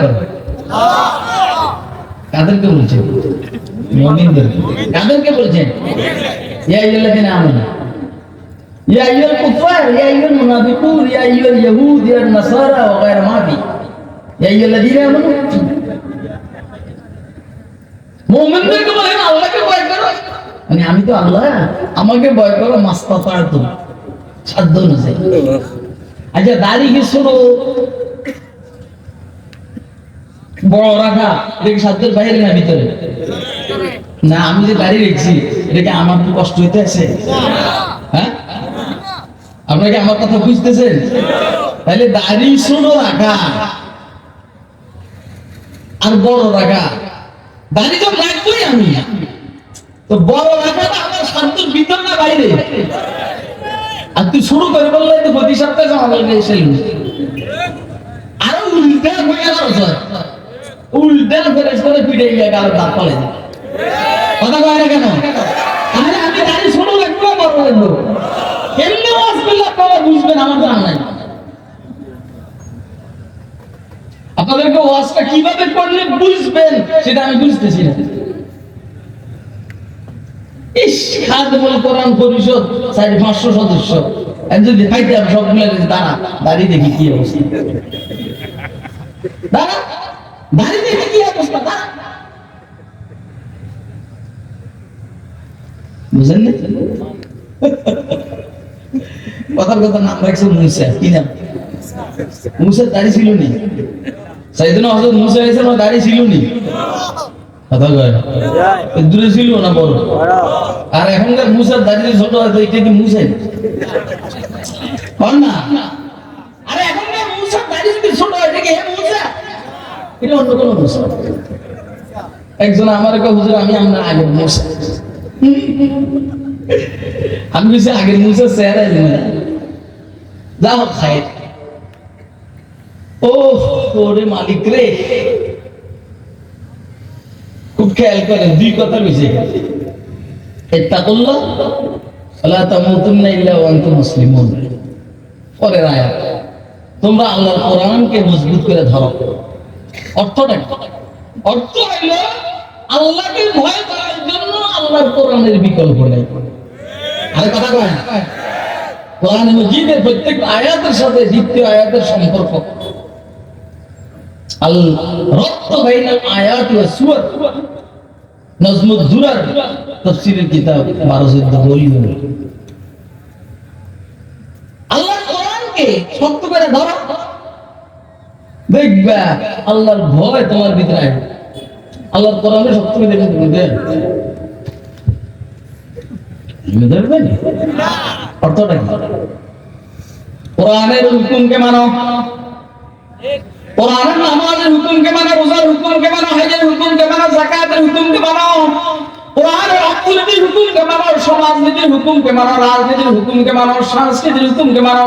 করে? কাদেরকে বলছেন? মুমিনদেরকে। কাদেরকে বলছেন? ইয়া আইয়ুহাল্লাযীনা আমানু ইয়া আইয়ুহাল কুফার ইয়া আইয়ুহাল মুনাফিকুন ইয়া আইয়ুহাল ইয়াহুদ ইয়া নাসারা ওয়া গায়রা মা ফি ইয়া আইয়ুহাল্লাযীনা আমানু। মুমিনদেরকে বলেন আল্লাহকে ভয় করো, মানে আমি তো আল্লাহ, আমাকে ভয় করো, মাস্তাতাতু সাধ্য অনুযায়ী। আচ্ছা দাড়ি কি শুরু বড় রাখা এটা কি সাধ্যের বাইরে না ভিতরে? না, আমি যে দাড়ি রেখেছি এটা কি আমার কি কষ্ট হইতে আছে? হ্যাঁ, আপনারা কি আমার কথা বুঝতেছেন? তাহলে দাড়ি ছোট রাখা আর বড় রাখা, দাড়ি তো রাখবোই আমি, তো বড় রাখাটা আমার সাধ্যের ভিতর না বাইরে? আর তুই শুরু করে বললে তো প্রতি সপ্তাহে জমা লাগবে এসে আরো উল্টা হয়ে গেল, উল্টা ফেরেস করে পিঠে গিয়ে গেল তার ফলে কথা কয় না কেন? তাহলে আমি দাঁড়ি ছোট লাগবো বড় লাগবো কেমনে ওয়াজ করলে আপনারা বুঝবেন? আমার জানা নাই। আপনাদেরকে ওয়াজটা কিভাবে করলে বুঝবেন সেটা আমি বুঝতেছি না। ইস, খাদমুল কোরআন পরিষদ 400-500 সদস্য, যদি খাইতে আমি সবগুলো দাঁড়া দাঁড়িয়ে দেখি কি অবস্থা, দাঁড়া দাঁড়িয়ে দেখি কি অবস্থা, দাঁড়া। বুঝলেন না? কথার কথা নাম রাখছে মুসা। কি নাম? মুসার দাড়ি ছিল নি? সাইয়েদনা হযরত মুসা আলাইহিস সালাম দাড়ি ছিল নি? কথা কয় না, দূরে ছিল না বড়? আর এখনকার মুসার দাড়ি ছোট হয় তো এটা কি মুসা হয় না? আরে এখনকার মুসার দাড়ি যদি ছোট হয় এটা কি হে মুসা? এটা অন্য কোনো মুসা। একজন আমার কয় হুজুর আমি আপনার আগের মুসা। আমি বলছি আগের মুসা চেহারা যা হোক খায়। ও ওরে মালিক রে, খুব খেয়াল করেন দুই কথা বেশি। ইত্তাকুল্লাহ ওয়ালা তামুতুন্না ইল্লা ওয়া আনতুম মুসলিমুন। পরের আয়াত, তোমরা আল্লাহর কোরআনকে মজবুত করে ধরো। অর্থটা অর্থ হইল আল্লাহকে ভয় করার জন্য আল্লাহর কোরআনের বিকল্প নেই। আরে কথা কয় না, কোরআন মাজিদের প্রত্যেক আয়াতের সাথে দ্বিতীয় আয়াতের সম্পর্ক। আল রাব্ত বাইনাল আয়াতি ওয়াস সুওয়ার, নজমুদ দুরার তাফসীরের কিতাব 12-14 ভলিউম। আল্লাহর কোরআনকে শক্ত করে ধরো, দেখবা আল্লাহর ভয় তোমার ভিতরে আসবে। আল্লাহর কোরআনে শক্ত করে দেখবেন অর্থটা কি? কোরআনের হুকুমকে মানো, কোরআনের নামাজের হুকুমকে মানো, রোজার হুকুমকে মানো, হজের হুকুমকে মানো, যাকাতের হুকুমকে মানো, কোরআনের অর্থনীতির হুকুমকে মানো, সমাজনীতির হুকুমকে মানো, রাজনীতির হুকুমকে মানো, সংস্কৃতির হুকুমকে মানো,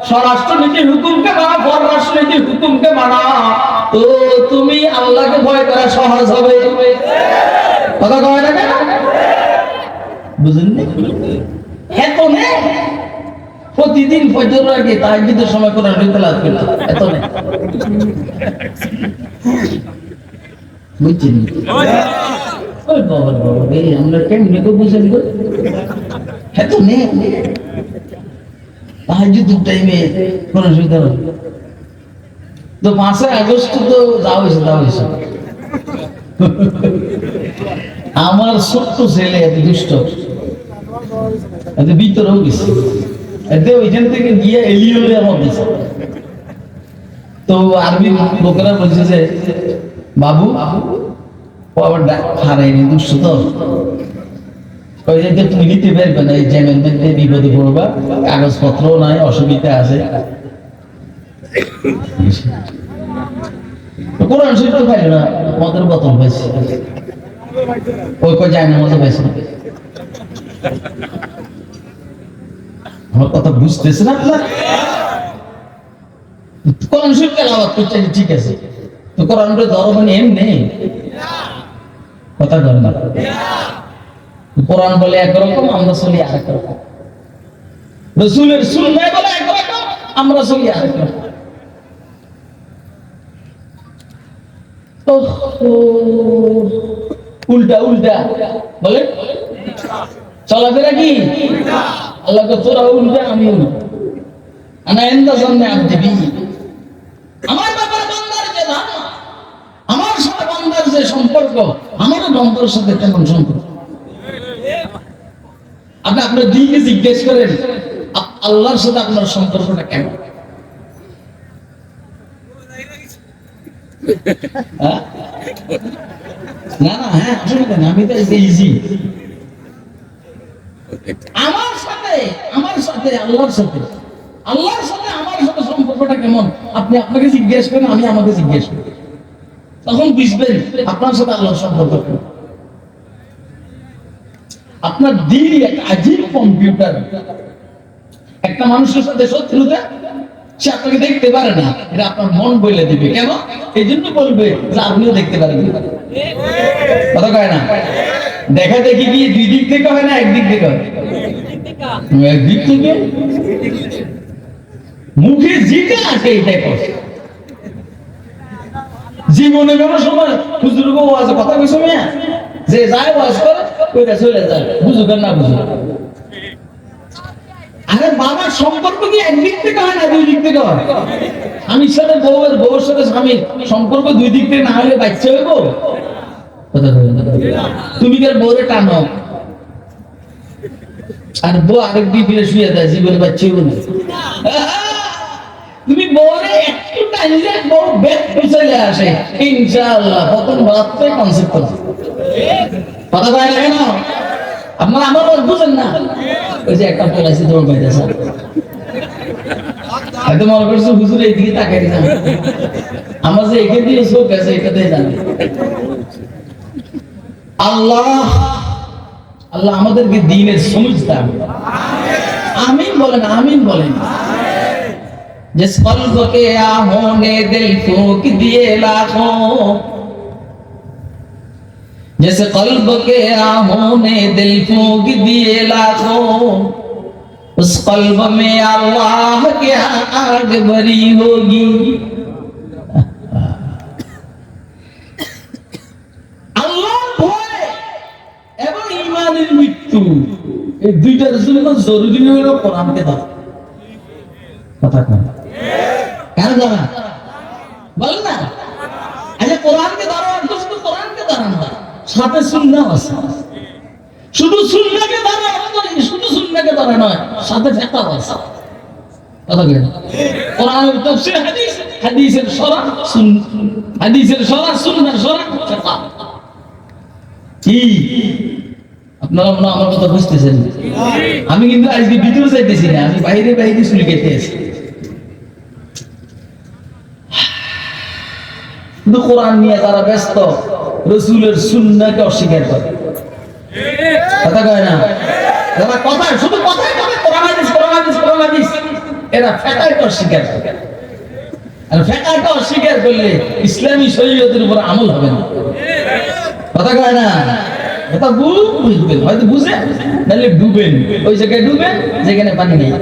স্বরাষ্ট্রনীতির হুকুমকে মানো, পররাষ্ট্রনীতির হুকুমকে মানো, তো তুমি আল্লাহকে ভয় করা সহজ হবে। কথা কয় না কেন? বুঝলেন? এত নেই প্রতিদিন ফজরের আগে তাহাজ্জুদের সময় কোরআন তেলাওয়াত করতে, এত নেই বুঝছেন? ওই বাবা এই আমরা কেমনে তো বুঝেন গো, এত নেই তাহাজ্জুদের টাইমে কোরআন তেলাওয়াত। তো 5 আগস্ট তো যাও হয়েছে। আমার ছোট্ট ছেলে এত দুষ্ট, এত ভিতরেও গেছে, এতে ওইখান থেকে গিয়ে এলিওলে আমার দিছে। তো আরবি লোকেরা বলছে যে বাবু ও আবার হারাইনি, দুষ্ট তো ওই যে তুমি নিতে পারবে না, এই জ্যামের মধ্যে বিপদে পড়বা, কাগজপত্র নাই, অসুবিধা আছে। কোরআন শরীফ তো পাইল না, মদের বোতল পাইছে, ওই কয় যায় না মতো পাইছে। আমার কথা বুঝতেছে না আপনার? কোরআন শরীফ তেলাওয়াত করছে ঠিক আছে, তো কোরআনটা ধরো মানে এমনি কথা বল না। কোরআন বলে একরকম, আমরা চলি আরেক রকম। রাসূলের সুন্নাহ বলে একরকম, আমরা চলি আরেক রকম। উল্টা উল্টা বলে চলাফেরা কি আল্লাহ তোরা উল্টা আমি উল্টা আনা এন্দা সামনে দিবি আমার ব্যাপারে বান্দার যে না আমার সাথে বান্দার যে সম্পর্ক আমারও বান্দার সাথে কেমন সম্পর্ক আপনি আপনার দিকে জিজ্ঞেস করেন আল্লাহর সাথে আপনার সম্পর্কটা কেমন না না হ্যাঁ অসুবিধা না আমি তো ইজি আমার সাথে আল্লাহর সাথে আমার সাথে সম্পর্কটা কেমন আপনি আপনাকে জিজ্ঞেস করেন আমি আমাকে জিজ্ঞেস করি তখন বুঝবেন আপনার সাথে আল্লাহর সম্পর্ক কেমন আপনার দিল একটা আজীব কম্পিউটার একটা মানুষের সাথে শত্রুতা সে আপনাকে দেখতে পারে না এটা আপনার মন বলে দিবে কেন এই জন্য বলবে যে আপনিও দেখতে পারেন কথা কয় না দেখা দেখি কি দুই দিক থেকে হয় না একদিক থেকে হয় একদিক থেকে মুখে যেটা আছে এটাই করছে জীবনে কোনো সময় হুজুর গো ওয়াজ কথা কইছো মিয়া যে যায় ওয়াজ করে কইরা চলে যায় বুঝুক না বুঝুক আরে বাবার সম্পর্ক কি একদিক থেকে হয় না দুই দিক থেকে হয় স্বামীর সাথে বউয়ের সাথে স্বামীর সম্পর্ক দুই দিক থেকে না হলে বাচ্চা হইব তুমি কার বউরে টানো আর বউ আরেক দিক দিয়ে শুয়ে দেয় জীবনে বাচ্চা হইব না তুমি বউরে একটু টাইলে বউ বেদ চলে আসে ইনশাআল্লাহ প্রথম রাত্রে কনসেপ্ট করছে কথা কয় না কেন আপনারা আমার কথা বুঝেন না ওই যে একটা পলাইছে তোমার বাইরে স্যার হয়তো মনে করছো হুজুর এইদিকে তাকাই যান আমার যে এখান দিয়ে চোখ আছে এটাতে জানে আল্লাহ আমাদেরকে দ্বীনের সমঝ দান আমিন বলেন আমিন বলেন जिस कल्ब के आहों ने दिल फूंक दिए लाखों जिस कल्ब के आहों ने दिल फूंक दिए लाखों उस कल्ब में अल्लाह की आग भरी होगी अल्लाह भय एवं ईमाনের মৃত্যু এই দুইটার জন্য জরুরি হলো কোরআনকে দাও কথা কয় কেন জানা বলেন না আচ্ছা কোরআনকে ধরো আর তো শুধু কোরআনকে ধরো না সাথে সুন্নাহ আছে শুধু সুন্নাহকে ধরো শুধু সুন্নাহকে ধরো নয় সাথে ফিকহ আছে কথা কয় কোরআনের তাফসীর হাদিসের শরহ হাদিসের শরহ সুন্নাহর শরহ ফিকহ কি আপনারা মনে আমার কথা বুঝতেছেন আমি কিন্তু আজকে ভিতরে যাইতেছি না আমি বাইরে চুরি কেটে আছি কিন্তু কোরআন নিয়ে যারা ব্যস্ত রাসূলের সুন্নাহকে অস্বীকার করে কথা কয় না যারা কথা শুধু কথাই বলে কোরআন হাদিস এরা ফিকহকে অস্বীকার করে আর ফিকহকে অস্বীকার করলে ইসলামী শরীয়তের উপর আমল হবে না কথা কয় না কথা বুঝবেন হয়তো বুঝে নাহলে ডুবেন ওই জায়গায় ডুবেন যেখানে পানি নেই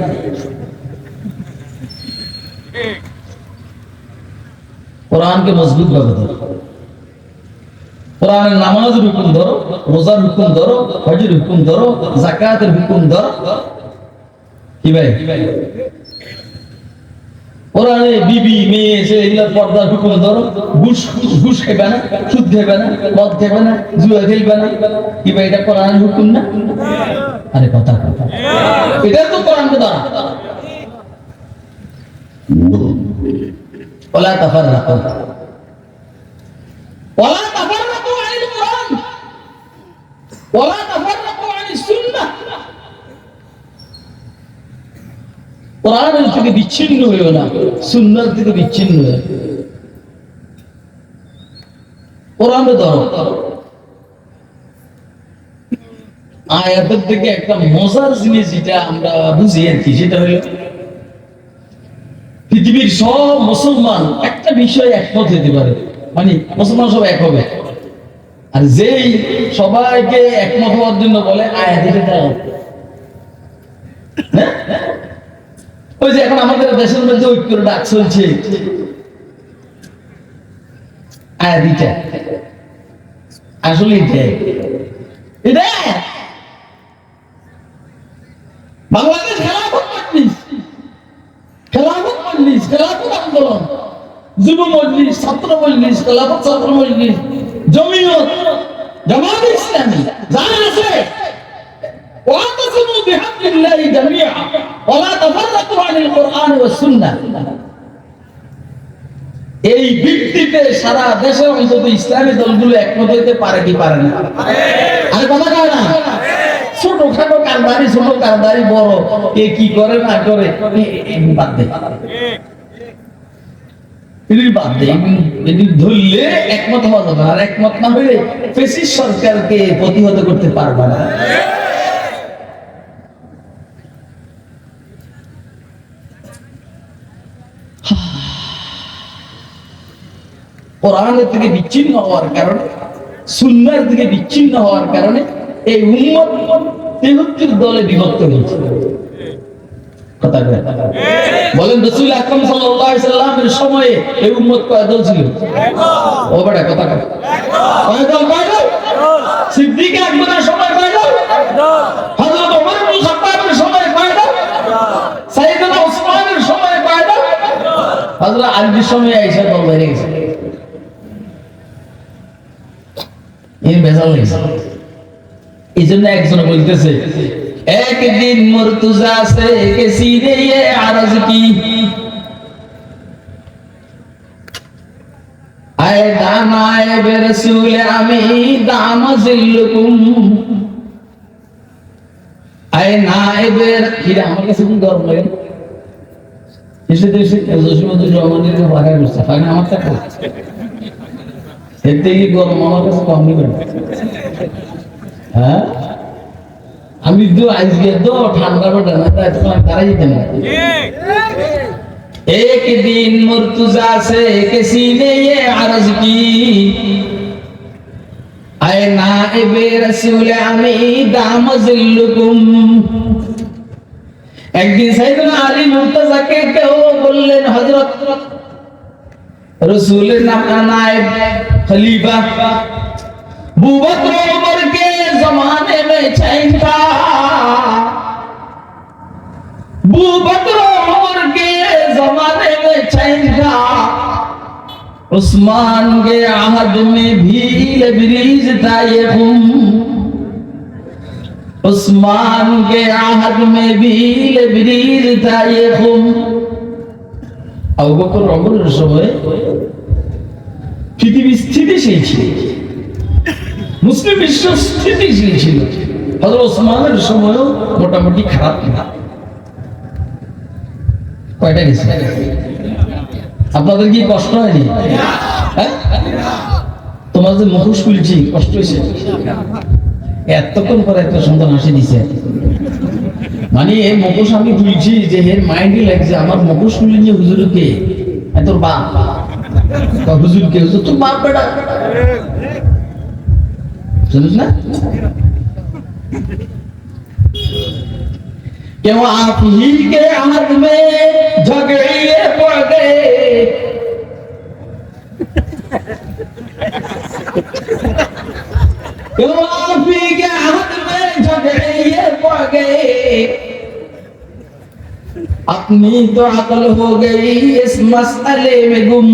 কোরআনকে মজবুত ভাবে ধরো কোরআনের নামাজের হুকুম ধরো রোজার হুকুম ধরো হজের হুকুম ধরো যাকাতের হুকুম ধরো কি ভাই কোরআনে বিবি মেয়ে এগুলা পর্দার হুকুম ধরো ঘুষ খাইবে না সুদ খাইবে না মদ খাইবে না জুয়া খেলবে না কি ভাই এটা কোরআনের হুকুম না আরে কথা এটা তো কোরআনকে ধরা ওয়ালা তাফাররাকু আনিল কোরআন ওয়ালা তাফাররাকু আনিস সুন্নাহ কোরআনের থেকে বিচ্ছিন্ন হইও না সুন্নাহ থেকে বিচ্ছিন্ন হইও কোরআনে ধরো আয়াতের থেকে একটা মজার জিনিস যেটা আমরা বুঝি আর কি সেটা হলো পৃথিবীর সব মুসলমান একটা বিষয়ে একমত হতে পারে মানে মুসলমান সব এক হবে আর যেই সবাইকে একমত হওয়ার জন্য বলে আয়াত এটা দাও ওই যে এখন আমাদের দেশের মধ্যে ঐক্যের ডাক চলছে আয়াত এটা আসলে এটা বাংলাদেশ খেলাফত মজলিস, খেলাফত মজলিস, খেলাফত আন্দোলন, যুব মজলিস, ছাত্র মজলিস, খেলাফত ছাত্র মজলিস, জমিয়ত, জামাত ইসলামী যা আছে ওয়াতাসিমু বিহাবলিল্লাহি জামিআ ওয়া লা তাফাররাকু আনিল কুরআন ওয়াস সুন্নাহ। এই ভিত্তিতে সারা দেশে অন্তত ইসলামী দলগুলো একমত হইতে পারে কি পারে না? আরে কথা কয় না, ছোট খাটো কারবারি, ছোট কারবারি, বড় কে কি করে না করে বাদ দে, বাদ দে, ধরলে একমত হওয়া যাবে। আর একমত না হলে ফ্যাসিস্ট সরকারকে প্রতিহত করতে পারবে না। কোরআনের থেকে বিচ্ছিন্ন হওয়ার কারণে, সুন্নাহর থেকে বিচ্ছিন্ন হওয়ার কারণে এই উম্মত 73 দলে বিভক্ত হয়েছে। কথা বলেন, রাসূল আকরাম সাল্লাল্লাহু আলাইহি সাল্লামের সময়ে এই উম্মত কয় দল ছিল? ও বড় কথা কয় দল? সিদ্দিক আকবরের সময় কয় দল? হযরত ওমর ইবনে খাত্তাবের সময় কয় দল? সাইয়েদনা ওসমানের সময় কয় দল? হযরত আলীর সময় আয়েশা দল বেড়ে গেছে। এই জন্য একজন বলতেছে, একদিন মুর্তজা সে কিসি ने ये अर्ज की, आए दानाए बे रसूल आमी दाम जिल्लुकुम, आए नाइबे किरा আমার কাছে কোন গরম লাগে এসে দেশে জসিমুদ্দিন রহমানের লাগাই বসছে ফাইন আমার টাকা এতে কি গরম আমার কাছে কম নেই। হ্যাঁ, আমি তো আজকে তো ঠান্ডা পড়ে না, তাই তোমার তারাই যেতে না। एक दिन मुर्तजा से किसी ने ये अर्ज की, आए नाइबे रसूल आमी दाम जिल्लुकुम, একদিন সাইয়েদনা আলী মুর্তজাকে কেউ বললেন, হযরত रसूलेर नाम नाइब खलीफा अबू बकर उमर के जमाने में चैन था, अबू बकर उमर के जमाने में चैन था, उस्मान के आहद में भी लबरीज था ये खून, उस्मान के आहद में भी लबरीज था ये खून। আবু বকর ওমরের সময় পৃথিবী স্থিতিশীল ছিল, মুসলিম বিশ্ব স্থিতিশীল ছিল। হযরত ওসমানের সময়ও মোটামুটি খারাপ না। কয়টা গেছে? আপনাদের কি কষ্ট হয়নি? তোমার যে মুখোশ খুলছি কষ্ট হয়েছে? এতক্ষণ পরে একটা সন্তান হাসি দিছে, মানে এই মুখোশ আমি খুলছি যে এর মাইন্ডে লাগছে আমার মুখোশ খুলে নিয়ে হুজুরকে তোর বাপ হুজুরকে, হুজুর তোর বাপ বেটা শুনিস না? क्यों आप ही के हाथ में झगड़िए पड़ गए, क्यों आप ही के हाथ में झगड़िए पड़ गए, अपनी तो अकल हो गई इस मसले में गुम।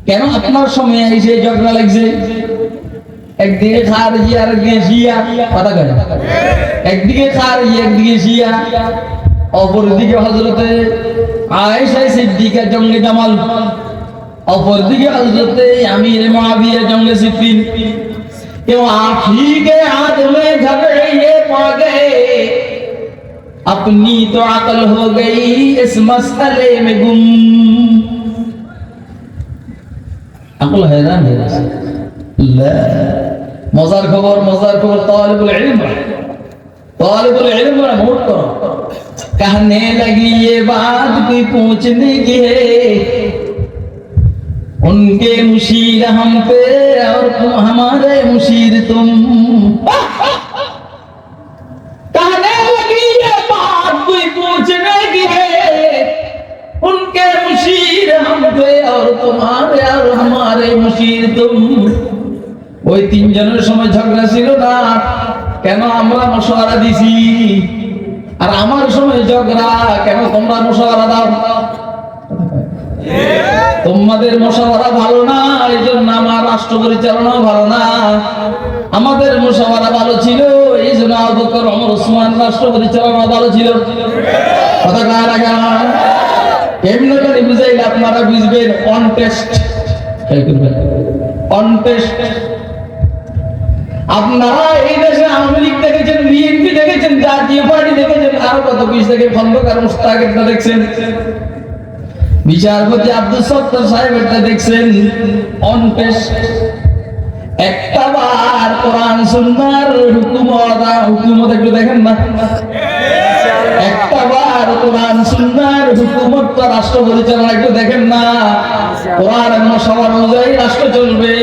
কেন আপনার সময় এসে ঝগড়া লাগছে? একদিকে খারজি আর একদিকে শিয়া, কথা কয় একদিকে খারজি একদিকে শিয়া, অপরদিকে হযরতে আয়েশা সিদ্দিকা জঙ্গে জামাল, অপরদিকে হযরতে আমির মুআবিয়া জঙ্গে সিফিন। क्यों आप ही के हाथ में झगड़े ये पड़ गए, अपनी तो अकल हो गई इस मसले में गुम। अकल हैरान है मजार खबर तालिबुल इल्म नोट करो, कहने लगी ये बात कोई पूछने की है, उनके मुशीर हम पे और तुम हमारे मुशीर तुम। कहने लगी ये बात कोई पूछने की है, उनके मुशीर हम पे और तुम्हारे और हम শিরতুম। ওই তিনজনের সময় ঝগড়া ছিল না, কেন আমরা মশওয়ারা দিছি, আর আমার সময় ঝগড়া, কেন তোমরা মশওয়ারা দাও? তোমাদের মশওয়ারা ভালো না, এই জন্য আমার রাষ্ট্র পরিচালনা ভালো না। আমাদের মশওয়ারা ভালো ছিল, এই জন্য আবু বকর, ওমর, ওসমান রাষ্ট্র পরিচালনা ভালো ছিল। কথা কয় না কেন? এমনি করে বুঝাইলে আপনারা বুঝবেন। On test on test. আপনারা এই দেশে আওয়ামী লীগ দেখেছেন, বিএনপি দেখেছেন, জাতীয় পার্টি দেখেছেন, আরো কত কিছু থেকে খন্দকার মুস্তাকেরটা দেখছেন, বিচারপতি আব্দুল সত্তার সাহেবেরটা দেখছেন। On test. একটা বার কোরআন সুন্নাহর হুকুমত একটু দেখেন না। একটা বার কোরআন সুন্নাহর হুকুমত রাষ্ট্র পরিচালনা একটু দেখেন না। কোরআন এবং সবার অনুযায়ী রাষ্ট্র চলবে,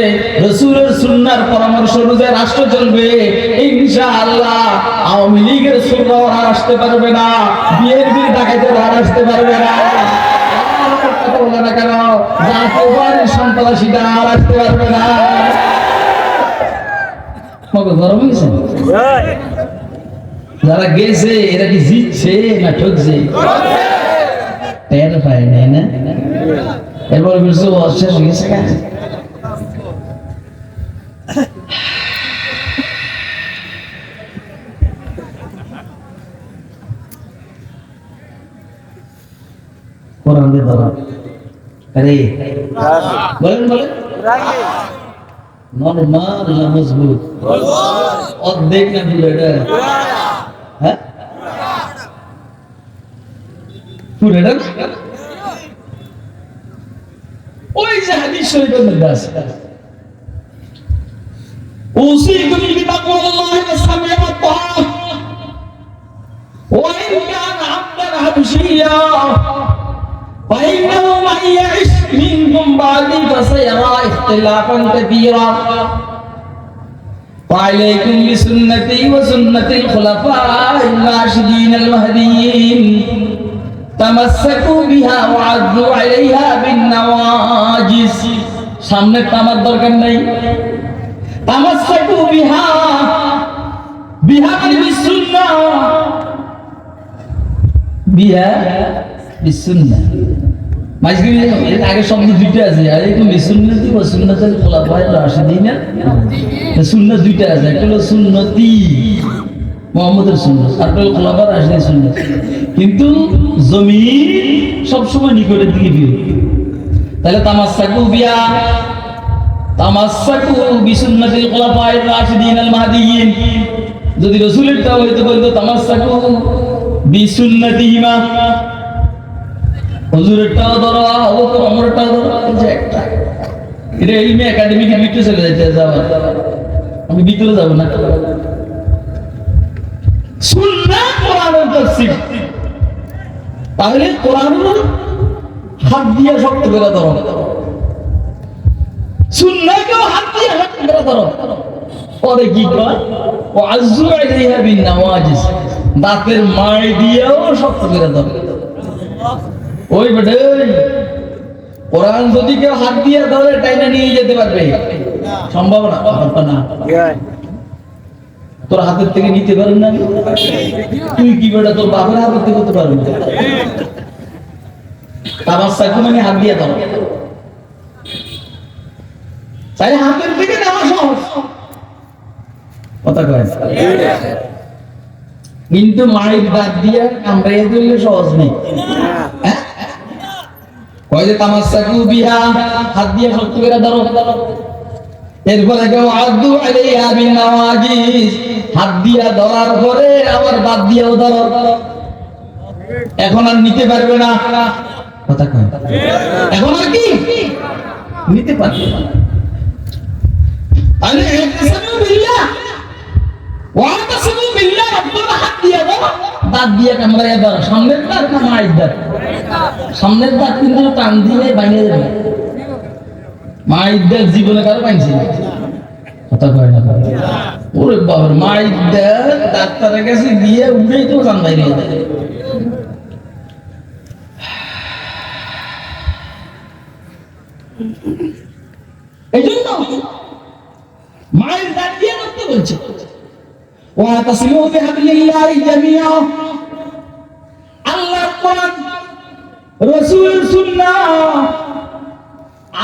রাসূলের সুন্নাহর পরামর্শ অনুযায়ী রাষ্ট্র চলবে, ইনশাআল্লাহ। আওয়ামী লীগের সুররা আর আসতে পারবে না, বিএনপির ডাকাতেরা আর আসতে পারবে না। কথা বলে না কেন? জাতীয় পার্টির সন্ত্রাসীরা আর আসতে পারবে না। গরম হয়েছে? যারা গেছে এরা কি জিতছে না ঠকছে? টের পায় নাই না। এরপর বলছে শেষ হয়ে গেছে। কোরআন দিয়ে ধরা। আরে বলেন বলেন, নরমাল না মজবুত? অর্ধেক না পুরো? এটা হ্যাঁ পুরোটা। ওই যে হাদিস শরীফের মধ্যে আছে, উসিকুম বিতাকওয়াল্লাহি ওয়া সামঈ ওয়া তাআ ওয়া ইন কানা আবদান হাবশিয়্যা فإنه من يعش منكم بعدي فسيرى اختلافا كثيرا وعليكم بسنتي وسنة الخلفاء الراشدين المهديين تمسكوا بها وعضوا عليها بالنواجذ। সামনে তামার দরকার নাই। তামাসসাকু বিহা, বিহা মানে বিসুন্নাহ, বিহা বিসুন্নাহ। মাঝখানে এর আগে শব্দ দুইটা আছে, আলাইকুম বিসুন্নতি ওয়া সুন্নাতিল খুলাফায়ে রাশিদিন। সুন্নাত দুইটা আছে, একটা হলো সুন্নতি মুহাম্মদের সুন্নাত, আর একটা হলো খুলাফায়ে রাশিদিন সুন্নাত। কিন্তু জমিন সবসময় নিকটের দিকে দিয়ে। তাহলে তামাসসাকু বিহা, তামাসসাকু বিসুন্নাতিল খুলাফায়ে রাশিদিন আল মাহদিয়িন। যদি রাসূলেরটা হইতো বলতো তামাসসাকু বিসুন্নাতিহিমা, হুজুরেরটাও ধরো, আবু বকর ওমরেরটাও ধরো। যে একটা এটা ইলমি একাডেমিকে ভিতরে চলে যাইতে যাওয়া, আমি ভিতরে যাব না। সুন্নাহ কোরআনের তাফসীর। তাহলে কোরআনের হাত দিয়ে শক্ত করে ধরো, সুন্নাহকেও হাত দিয়ে শক্ত করে ধরো। পরে কি কয়? ওয়াজু আলাইহা বিন নওয়াজিস, দাঁতের মাড়ি দিয়েও শক্ত করে ধরো। ওই বেটে কোরআন যদি কেউ হাত দিয়ে ধরে টাইনা নিয়ে যেতে পারবে? সম্ভব না, পারবে না। তোর হাতের থেকে নিতে পারবেন না? তুই কি বেটা তোর বাবার হাতের থেকে করতে পারবি না? তামাসসাকু মানে হাত দিয়ে ধরো। তাই হাতের থেকে নেওয়া সহজ, কথা কয়। কিন্তু মাড়ির দাঁত দিয়ে কামড়াইয়া ধরলে সহজ নেই। কয় যে তামাসসাকু বিহা, হাত দিয়ে শক্ত করে ধরো। এরপরে কেউ আদু আলাইহা বিন নওয়াজিস, হাত দিয়া ধরার পরে আবার দাঁত দিয়েও ধরো। এখন আর নিতে পারবে না, কথা কয়। এখন আর কি নিতে পারবে না। আরে ইহতাসামু বিল্লাহ ওয়া তাসামু বিল্লাহ, আপনারা হাত দিয়ে ধরো, দাঁত দিয়ে কামড়াইয়া ধরো। সামনের দাঁত না মায়ের দাঁত? সামনের দাঁত কিন্তু টান দিলে বাইরে যাবে। মায়ের দাঁত জীবনে কারো পাইছে না, কথা কয় না। ওরে বাবার, মায়ের দাঁত ডাক্তারের কাছে গিয়ে উঠেই তো কান বাইরে যায়। মায়ের দাঁত দিয়ে করতে বলছে ওয়াতাসিমু বিহাবলিল্লাহি জামিআ আল্লাহর কোরআন রাসূলের সুন্নাহ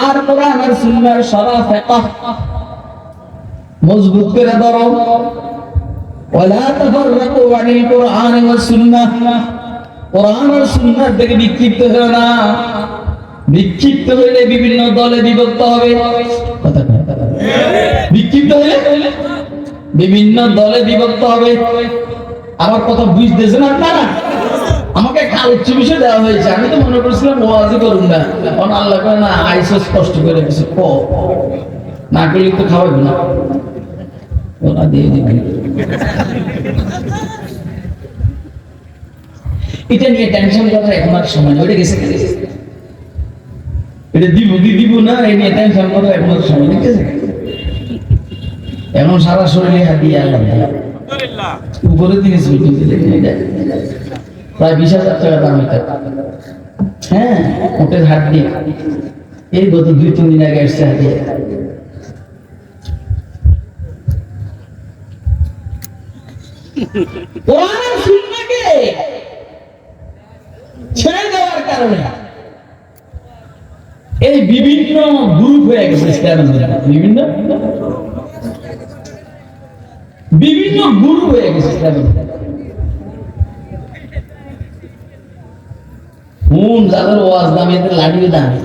আর কোরআন আর সুন্নাহর সারা ফিকহ মজবুত করে ধরো ওয়ালা তাফাররাকু আনিল কোরআন ওয়াস সুন্নাহ কোরআন আর সুন্নাহ থেকে বিক্ষিপ্ত হও না বিক্ষিপ্ত হলে বিভিন্ন দলে বিভক্ত হবে বিক্ষিপ্ত হলে বিভিন্ন দলে বিভক্ত হবে আমার কথা বুঝতেছেন আপনারা আমাকে আলোচ্য বিষয় দেওয়া হয়েছে আমি তো মনে করছিলাম ওয়াজি করুন না কারণ আল্লাহ করে না আইসো স্পষ্ট করে কিছু না করলে তো খাওয়াবো না ওরা দিয়ে দিবি এটা নিয়ে টেনশন করার এখন আর সময় ওইটা গেছে এটা দিব না এই নিয়ে টেনশন করার এখন আর সময় গেছে এখন সারা শরীরে হাত দিয়ে আল্লাহ উপরে জিনিস প্রায় 20,000 টাকা দাম এটা হ্যাঁ ওটের হাত দিয়ে এই গত 2-3 দিন আগে এসছে হাত দিয়ে কোরআন সুন্নাহকে ছেড়ে দেওয়ার কারণে এই বিভিন্ন গ্রুপ হয়ে গেছে ইসলামের বিভিন্ন গ্রুপ হয়ে গেছে ইসলামের যাদের ওয়াজ দামি এদের লাঠিও দামি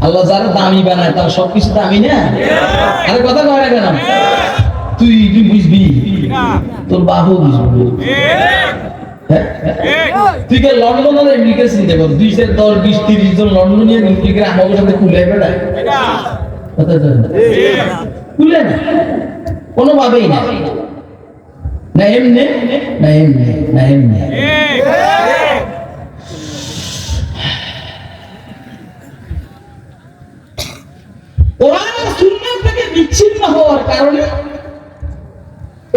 আল্লাহ যারা দামি বানায় তার সবকিছু দামি না আরে কথা কয় না কেন তুই বুঝবি তোর বাবু বুঝবি তুই কে লন্ডন আর আমেরিকা চিনতে পারো 2-10-20-30 জন লন্ডনিয়ান আমেরিকার আমাদের সাথে খুলে বেড়ায় খুলে না কোনোভাবেই না না এমনি না এমনি না এমনি কোরআন আর সুন্নাহ থেকে বিচ্ছিন্ন হওয়ার কারণে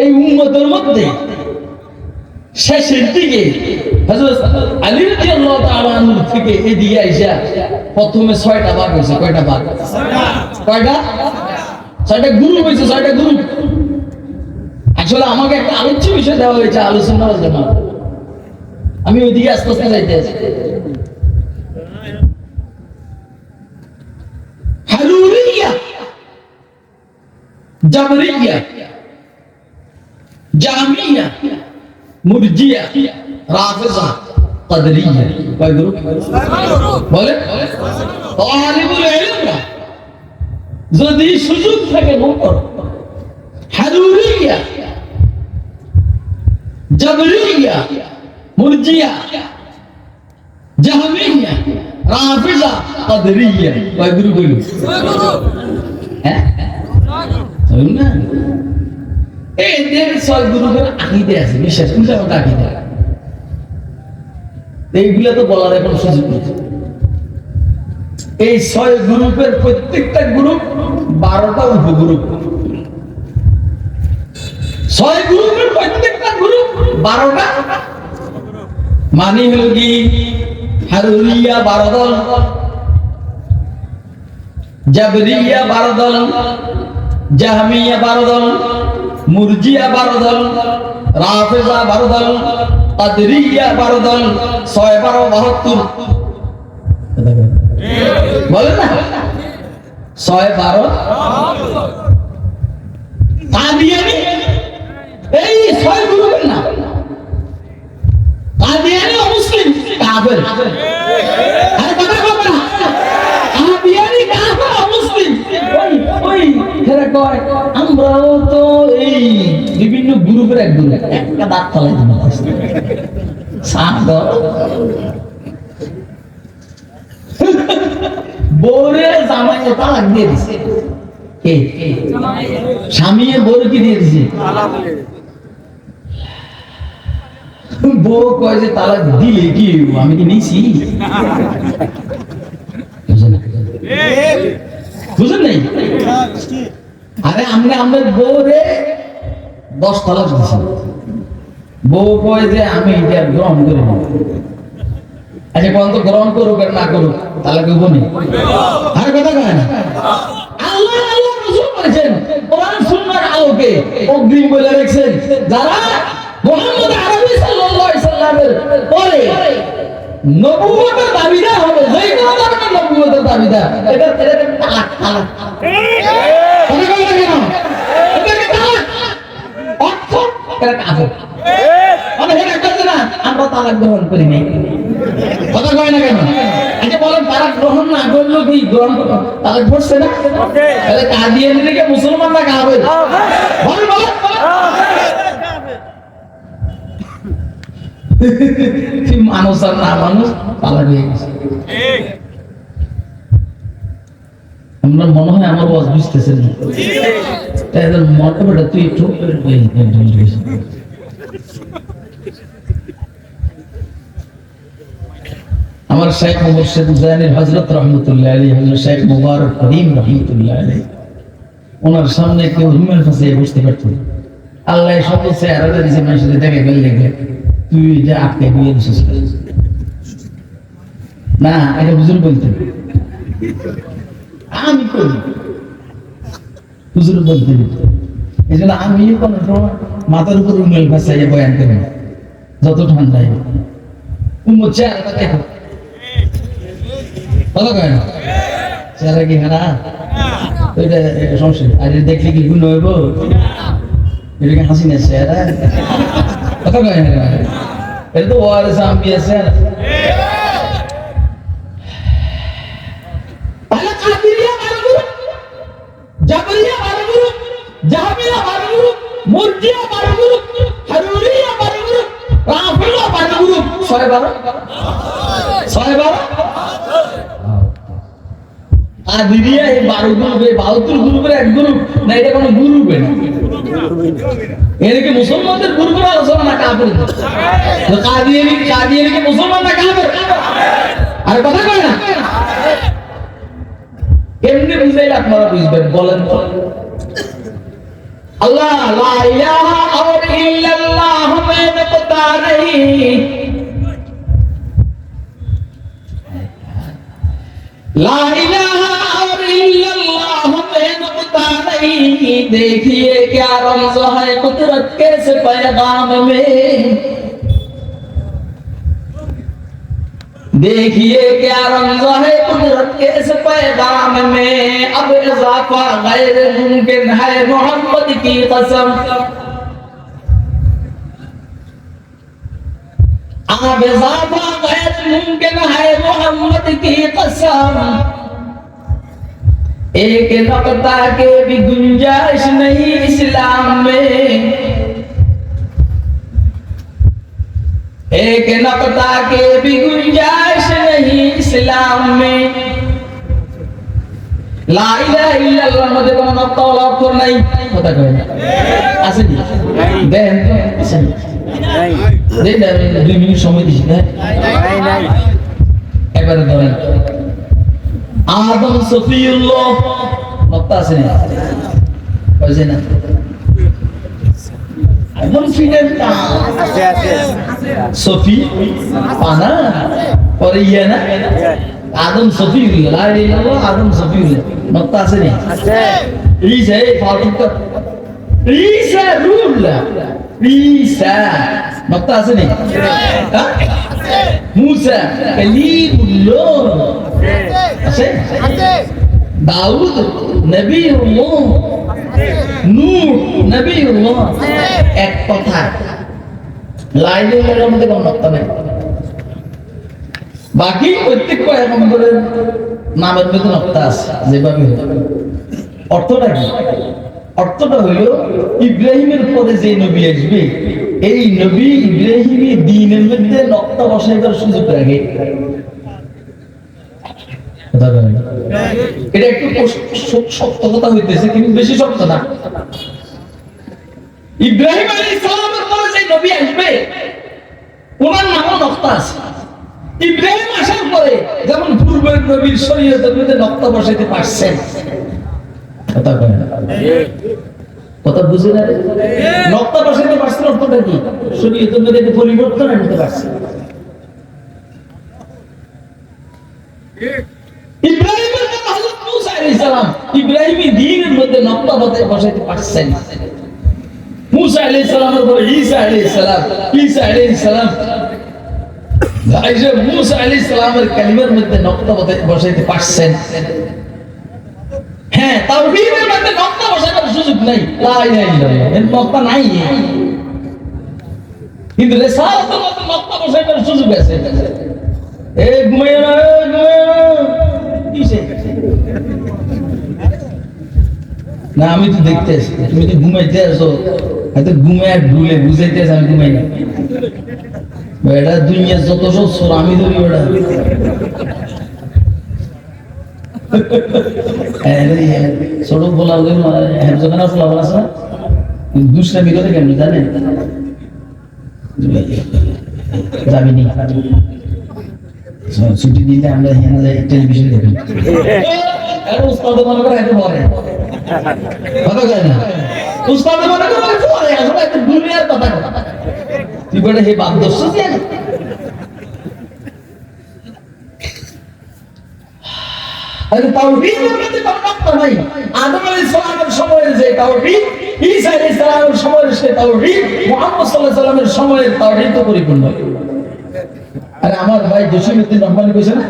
এই উম্মতের মধ্যে শেষের দিকে হযরত আলী রাদিয়াল্লাহু তাআলা আনহু থেকে এদিকে আইসা প্রথমে 6টা ভাগ হইছে কয়টা ভাগ কয়টা 6টা গ্রুপ হইছে 6টা গ্রুপ আসলে আমাকে একটা আলোচ্য বিষয় দেওয়া হয়েছে আলোচনা করার জন্য আমি ওইদিকে আস্তে আস্তে যাইতে আছি হারুরিয়া জাবরিয়া জামিয়া মুরজিয়া রাফিজা কাদরিয়া কয় গ্রুপ বলে তালিবুল ইলম যদি সুযোগ থাকে মুকর হারুরিয়া জাবরিয়া মুরজিয়া জাহমিয়া রাফিজা কাদরিয়া কয় গ্রুপ হইল হ্যাঁ না এদের 6 গ্রুপের আকীদা আছে বিশ্বাস উল্টা আকীদা এইগুলা তো বলার এখন সুযোগ নেই এই 6 গ্রুপের প্রত্যেকটা গ্রুপ 12টা উপগ্রুপ 6 গ্রুপের প্রত্যেকটা গ্রুপ 12টা মানে হলো কি হারুরিয়া 12 দল জাবরিয়া 12 দল জাহমিয়া 12 দল মুরজিয়া 12 দল রাফিজা 12 দল কাদরিয়া 12 দল 6-12-72 বলেন না 6-12 কাদিয়ানি এই 6 গ্রুপের নাম কাদিয়ানি মুসলিম কাফের আরে কথা বল না কাদিয়ানি কাফের মুসলিম ওই এরা কয় আমরাও তো এই বিভিন্ন গ্রুপের এক গ্রুপ একটা দাঁত তলায় সাগর বোরে জামাই তালাক দিয়ে দিছে কে স্বামীয়ে বোর কি দিয়ে দিছে বউ কয় যে তালাক দিলে কি আমি কি নিছি বুঝলেন নাই আরে আমরা বউরে 10 তালাক দিছি বউ কয় যে আমি এটা গ্রহণ করি না। আচ্ছা কোন তো গ্রহণ করুক আর না করুক তাহলে কেউ বলি আর কথা কয় না। আল্লাহ আল্লাহ রাসূল বলেছেন কোরআন সুন্নাহর আলোকে অগ্রিম বলে রেখেছেন যারা মুহাম্মদ আরবি সাল্লাল্লাহু আলাইহি সাল্লামের পরে নবুয়তের দাবিদার হবে, যে কোনো ধরনের নবুয়তের দাবিদার, এটা তালাক তালাক কথা কয় না কেন? এটা তালাক অর্থ এটা কাফের। মানে এটা কাছে না আমরা তালাক গ্রহণ করি নাই, কথা কয় না কেন? আচ্ছা বলেন তালাক গ্রহণ না করলেও কি গ্রহণ করো তালাক পড়ছে না? তাহলে কাদিয়ানিকে মুসলমান না কাফের? বল বল কি মানুষ আর না মানুষ তালাক হয়ে গেছে। আমরা মনে হয় আমার ওয়াজ বুঝতেছেন না, তাই এদের মনে পড়ে তুই একটু আমার শেখ মুর্শিদ জানির হযরত রাহমাতুল্লাহ আলাইহি, হযরত শেখ মুবারক করিম রাহমাতুল্লাহ আলাইহি, ওনার সামনে কেউ রুমের পাশে বসতে পারত না। আল্লাহ সব চেহারা দিয়েছে মানুষের দেখে গেল দেখে তুই যে আটকে দিয়ে দিছিস না, এটা হুজুর বলতেন আমি করি, হুজুর বলতেন। এই জন্য আমি কোন মাথার উপর রুমেল ভাসাইয়া বয়ান করি যত ঠান্ডায় উম্মত চেহারাটা দেখো কথা কয় না, চেহারা কি হারা ওইটা সমস্যা। আর দেখলে কি গুণ হইব? এটা কি হাসি না চেহারা? কথা কয় না, এটা তো ওয়ারেস আমি আছে। কাদিরিয়া বারগুরু, জাবরিয়া বারগুরু, জাহামিয়া বারগুরু, মুরজিয়া বারগুরু, হারুরিয়া বারগুরু, রাফিলা বারগুরু, 6 12 কাদিরিয়া এই 12 গ্রুপে 72 গ্রুপের এক গ্রুপ না, এটা কোনো গ্রুপে না। এদিকে মুসলমানদের গ্রুপের আলোচনা না কাফের। কাদিয়ানি মুসলমান না কাফের? আর কথা কয় না। কেমনে বুঝাইলে আপনারা বুঝবেন বলেন তো? আল্লাহ লা ইলাহা ইল্লাল্লাহ में पता नहीं, ला इलाहा इल्लल्लाह में पता नहीं, देखिए क्या रमज है कुदरत के इस पैगाम में, देखिए क्या रमज है कुदरत के इस पैगाम में, अब इजाफा गैर मुमकिन है मोहम्मद की कसम, अब इजाफा गैर मुमकिन है मोहम्मद की कसम, एक नक्ता के भी गुंजाइश नहीं इस्लाम में, एक नक्ता के भी गुंजाइश नहीं इस्लाम में, লা ইলাহা ইল্লাল্লাহর মধ্যে কোনো নক্তা ওয়ালা অক্ষর নাই, কথা কয় না আছে নি? দেন আছে নি? নাই। দেন 2 মিনিট সময় দিছি না? নাই নাই। এবারে ধরেন আদম সফিউল্লাহ, নক্তা আছে নি? আছে না? একদম ফিনেট না আছে আছে সফি পানা পরে ইয়া না আদম সফিউল্লাহ, লা ইলাহা ইল্লাল্লাহ আদম সফিউল্লাহ, নক্তা আছে নি? আছে। ঈসা এই ফালতু ঈসা রুহুল্লাহ, ঈসা নক্তা আছে নি? আছে। মুসা কালিমুল্লাহ আছে আছে। দাউদ নবীউল্লাহ, নূহ নবীউল্লাহ, এক কথা লা ইলাহা ইল্লাল্লাহর মধ্যে কোনো নক্তা নাই। বাকি প্রত্যেক পয়গম্বরের নামের মধ্যে নক্তা আছে যেভাবে। অর্থটা কি? অর্থটা হলো ইব্রাহিমের পরে যে নবী আসবে এই নবী ইব্রাহিমী দ্বীনের মধ্যে নক্তা বসাইবার সুযোগ রাখে। এটা একটু শক্ত কথা হইতেছে কিন্তু বেশি শক্ত না। ইব্রাহিম আলাইহিস সালামের পরে যে নবী আসবে ওনার নামও নক্তা আছে। ইব্রাহিম আসার পরে যেমন পূর্বের নবীর শরীয়তের মধ্যে নক্তা বসাইতে পারছেন, কথা কয় না? কথা বুঝে না? নকতা বসাইতে পারছেন অর্থটা কি? শরীয়তের মধ্যে একটা পরিবর্তন আনতে পারছে। ইব্রাহিমের কথা হযরত মূসা আলাইহিস সালাম ইব্রাহিমী দ্বীনের মধ্যে নকতা বসাইতে পারছেন। মূসা আলাইহিস সালামের পরে ঈসা আলাইহিস সালাম, ঈসা আলাইহিস সালাম মূসা আলাইহিস সালামের কালিমার মধ্যে নকতা বসাইতে পারছেন। হ্যাঁ, তাওহীদের মধ্যে নকতা বসানোর সুযোগ নাই, লা ইলাহা ইল্লাল্লাহ এর নকতা নাই, কিন্তু রিসালাতের মধ্যে নকতা বসানোর সুযোগ আছে। এই ঘুমাইও না, কিসে না? আমি তো দেখতে আসি, তুমি তো ঘুমাইতে আসো, হয়তো ঘুমায় ঢুলে বুঝাইতে আসো আমি ঘুমাই না। এটা দুনিয়ার যত সব সোর আমি ধরি ওটা। ছোট বলা হেফজখানা ফলাফল আছে না, দুষ্টামি করে কেমন জানেন? যাবিনি ছুটি দিলে আমরা এখানে যাই টেলিভিশন দেখি। উস্তাদ মনে করে এত পরে কথা কয় না, উস্তাদ মনে করে পরে আসলে একটা দুনিয়ার কথা কথা তুই বলে হে বাপ দোষ দিয়ে তাওহীদের মধ্যে কোনো নকতা নাই। আদম আলাইহিস সালামের সময়ের যে তাওহীদ, ঈসা আলাইহিস সালামের সময়ের সে তাওহীদ, মুহাম্মদ সাল্লাল্লাহু আলাইহি সাল্লামের সময়ের তাওহীদ তো পরিপূর্ণ। আরে আমার ভাই জসিমউদ্দিন রহমানী কইছে না,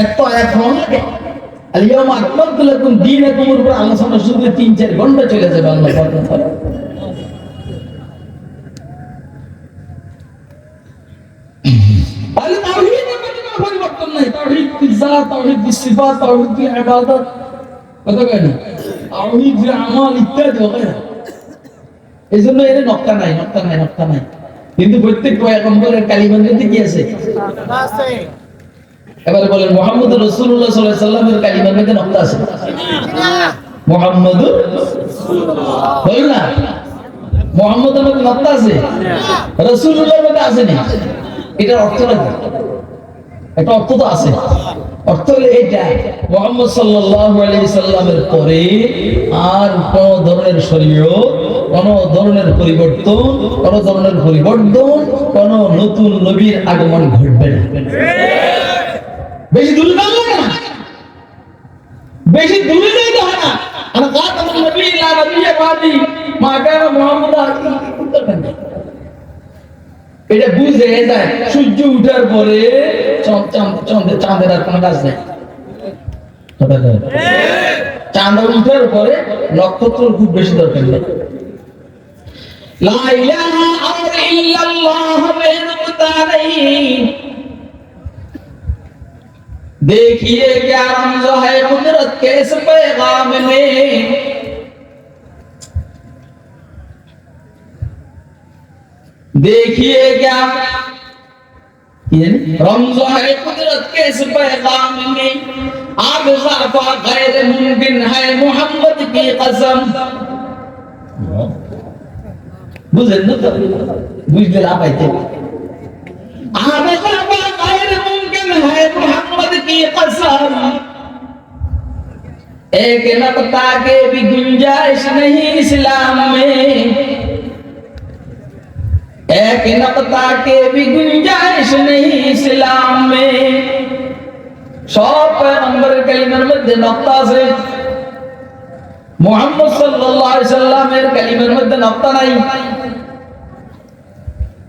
এত রং লাগে আলিয়াউমা আকমালতু লাকুম দীনাকুম এর উপর আলোচনা শুনতে 3-4 ঘন্টা চলে যাবে আল্লাহ পাক। আরে তাওহীদের মধ্যে কোনো পরিবর্তন নাই, তাওহীদ ফিল যাত, তাওহীদ ফিল সিফাত, তাওহীদ ফিল ইবাদত, কথা কয় না, তাওহীদ ফিল আমাল ইত্যাদি ওগেরা। এইজন্য এর নকতা নাই, নকতা নাই, নকতা নাই। কিন্তু প্রত্যেক পয়গম্বরের কালিমার মধ্যে কি আছে? আছে। এবারে বলেন মুহাম্মদুর রাসূলুল্লাহ সাল্লাল্লাহু আলাইহি সাল্লামের কালিমার মধ্যে নকতা আছে না? মুহাম্মদুর রাসূলুল্লাহ বলেন না, মুহাম্মদের মধ্যে নকতা আছে না, রাসূলুল্লাহর মধ্যে আছে না? এটার অর্থটা কি? একটা অর্থ তো আছে, অর্থ হলো এইটা, মুহাম্মদ সাল্লাল্লাহু আলাইহি সাল্লামের পরে আর কোন ধরনের শরীয়ত, কোন ধরনের পরিবর্তন, কোন নতুন নবীর আগমন ঘটবে না। বেশি দূরে যাওয়া লাগে না, বেশি দূরে যাইতে হয় না। আর খাতামুন নবিয়্যিন লা নবিয়্যা বাদি মা কানা মুহাম্মাদ এটা বুঝে যায়। সূর্য উঠার পরে চাঁদের আর কোনো কাজ নেই, চাঁদ উঠার পরে নক্ষত্র খুব বেশি দরকার নেই। লা ইলাহা ইল্লাল্লাহ মেহরুতা নেই। देखिए क्या रमज़ है कुदरत के इस पैगाम में, देखिए क्या रमज़ है कुदरत के इस पैगाम में, आग ज़ाफ़ा गैर मुमकिन है मोहम्मद की कसम। बुझें ना, बुझले आप आते आग ज़ाफ़ा गैर मुमकिन है मोहम्मद की कसम, एक नक़्ता के भी गुंजाइश नहीं इस्लाम में, एक नक़्ता के भी गुंजाइश नहीं इस्लाम में। सब पैगंबर कलिमार मध्य नक़्ता से, मुहम्मद सल्लल्लाहु अलैहि वसल्लमेर कलिमार मध्य नक़्ता नहीं।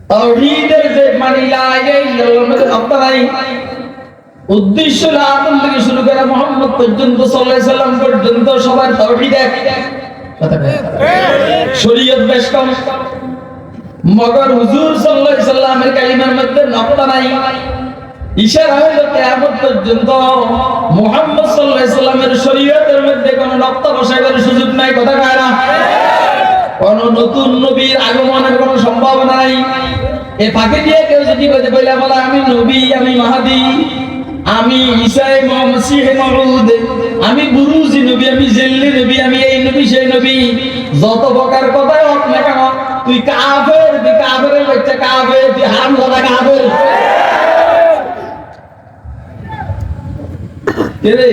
তাওহীদের যে মানে লা ইলাহা ইল্লাল্লাহর মধ্যে নকতা নাই। উদ্দেশ্য আদম থেকে শুরু করে মুহাম্মদ পর্যন্ত সাল্লাল্লাহু আলাইহি সাল্লাম পর্যন্ত সবার তাওহীদ এক, কথা বলে শরীয়ত বেশ কম, মগর হুজুর সাল্লাল্লাহু আলাইহি সাল্লামের কালিমার মধ্যে নকতা নাই। ইশারা হলো কিয়ামত পর্যন্ত মুহাম্মদ সাল্লাল্লাহু আলাইহি সাল্লামের শরীয়তের মধ্যে কোনো নকতা বসাইবার সুযোগ নাই, কথা কয় না? কোন নতুন নবীর আগমনের কোনো সম্ভাবনা নাই। এ ফাঁকে দিয়ে কেউ যদি বলে আমি নবী, আমি মাহদী, আমি ঈসা মসিহ মাউদ, আমি বুরুজি নবী, আমি জিল্লি নবী, আমি এই নবী সেই নবী, যত প্রকার কথাই হোক না কেন তুই কাফের, তুই কাফেরের বাচ্চা কাফের, তুই হারামজাদা কাফের। কে রে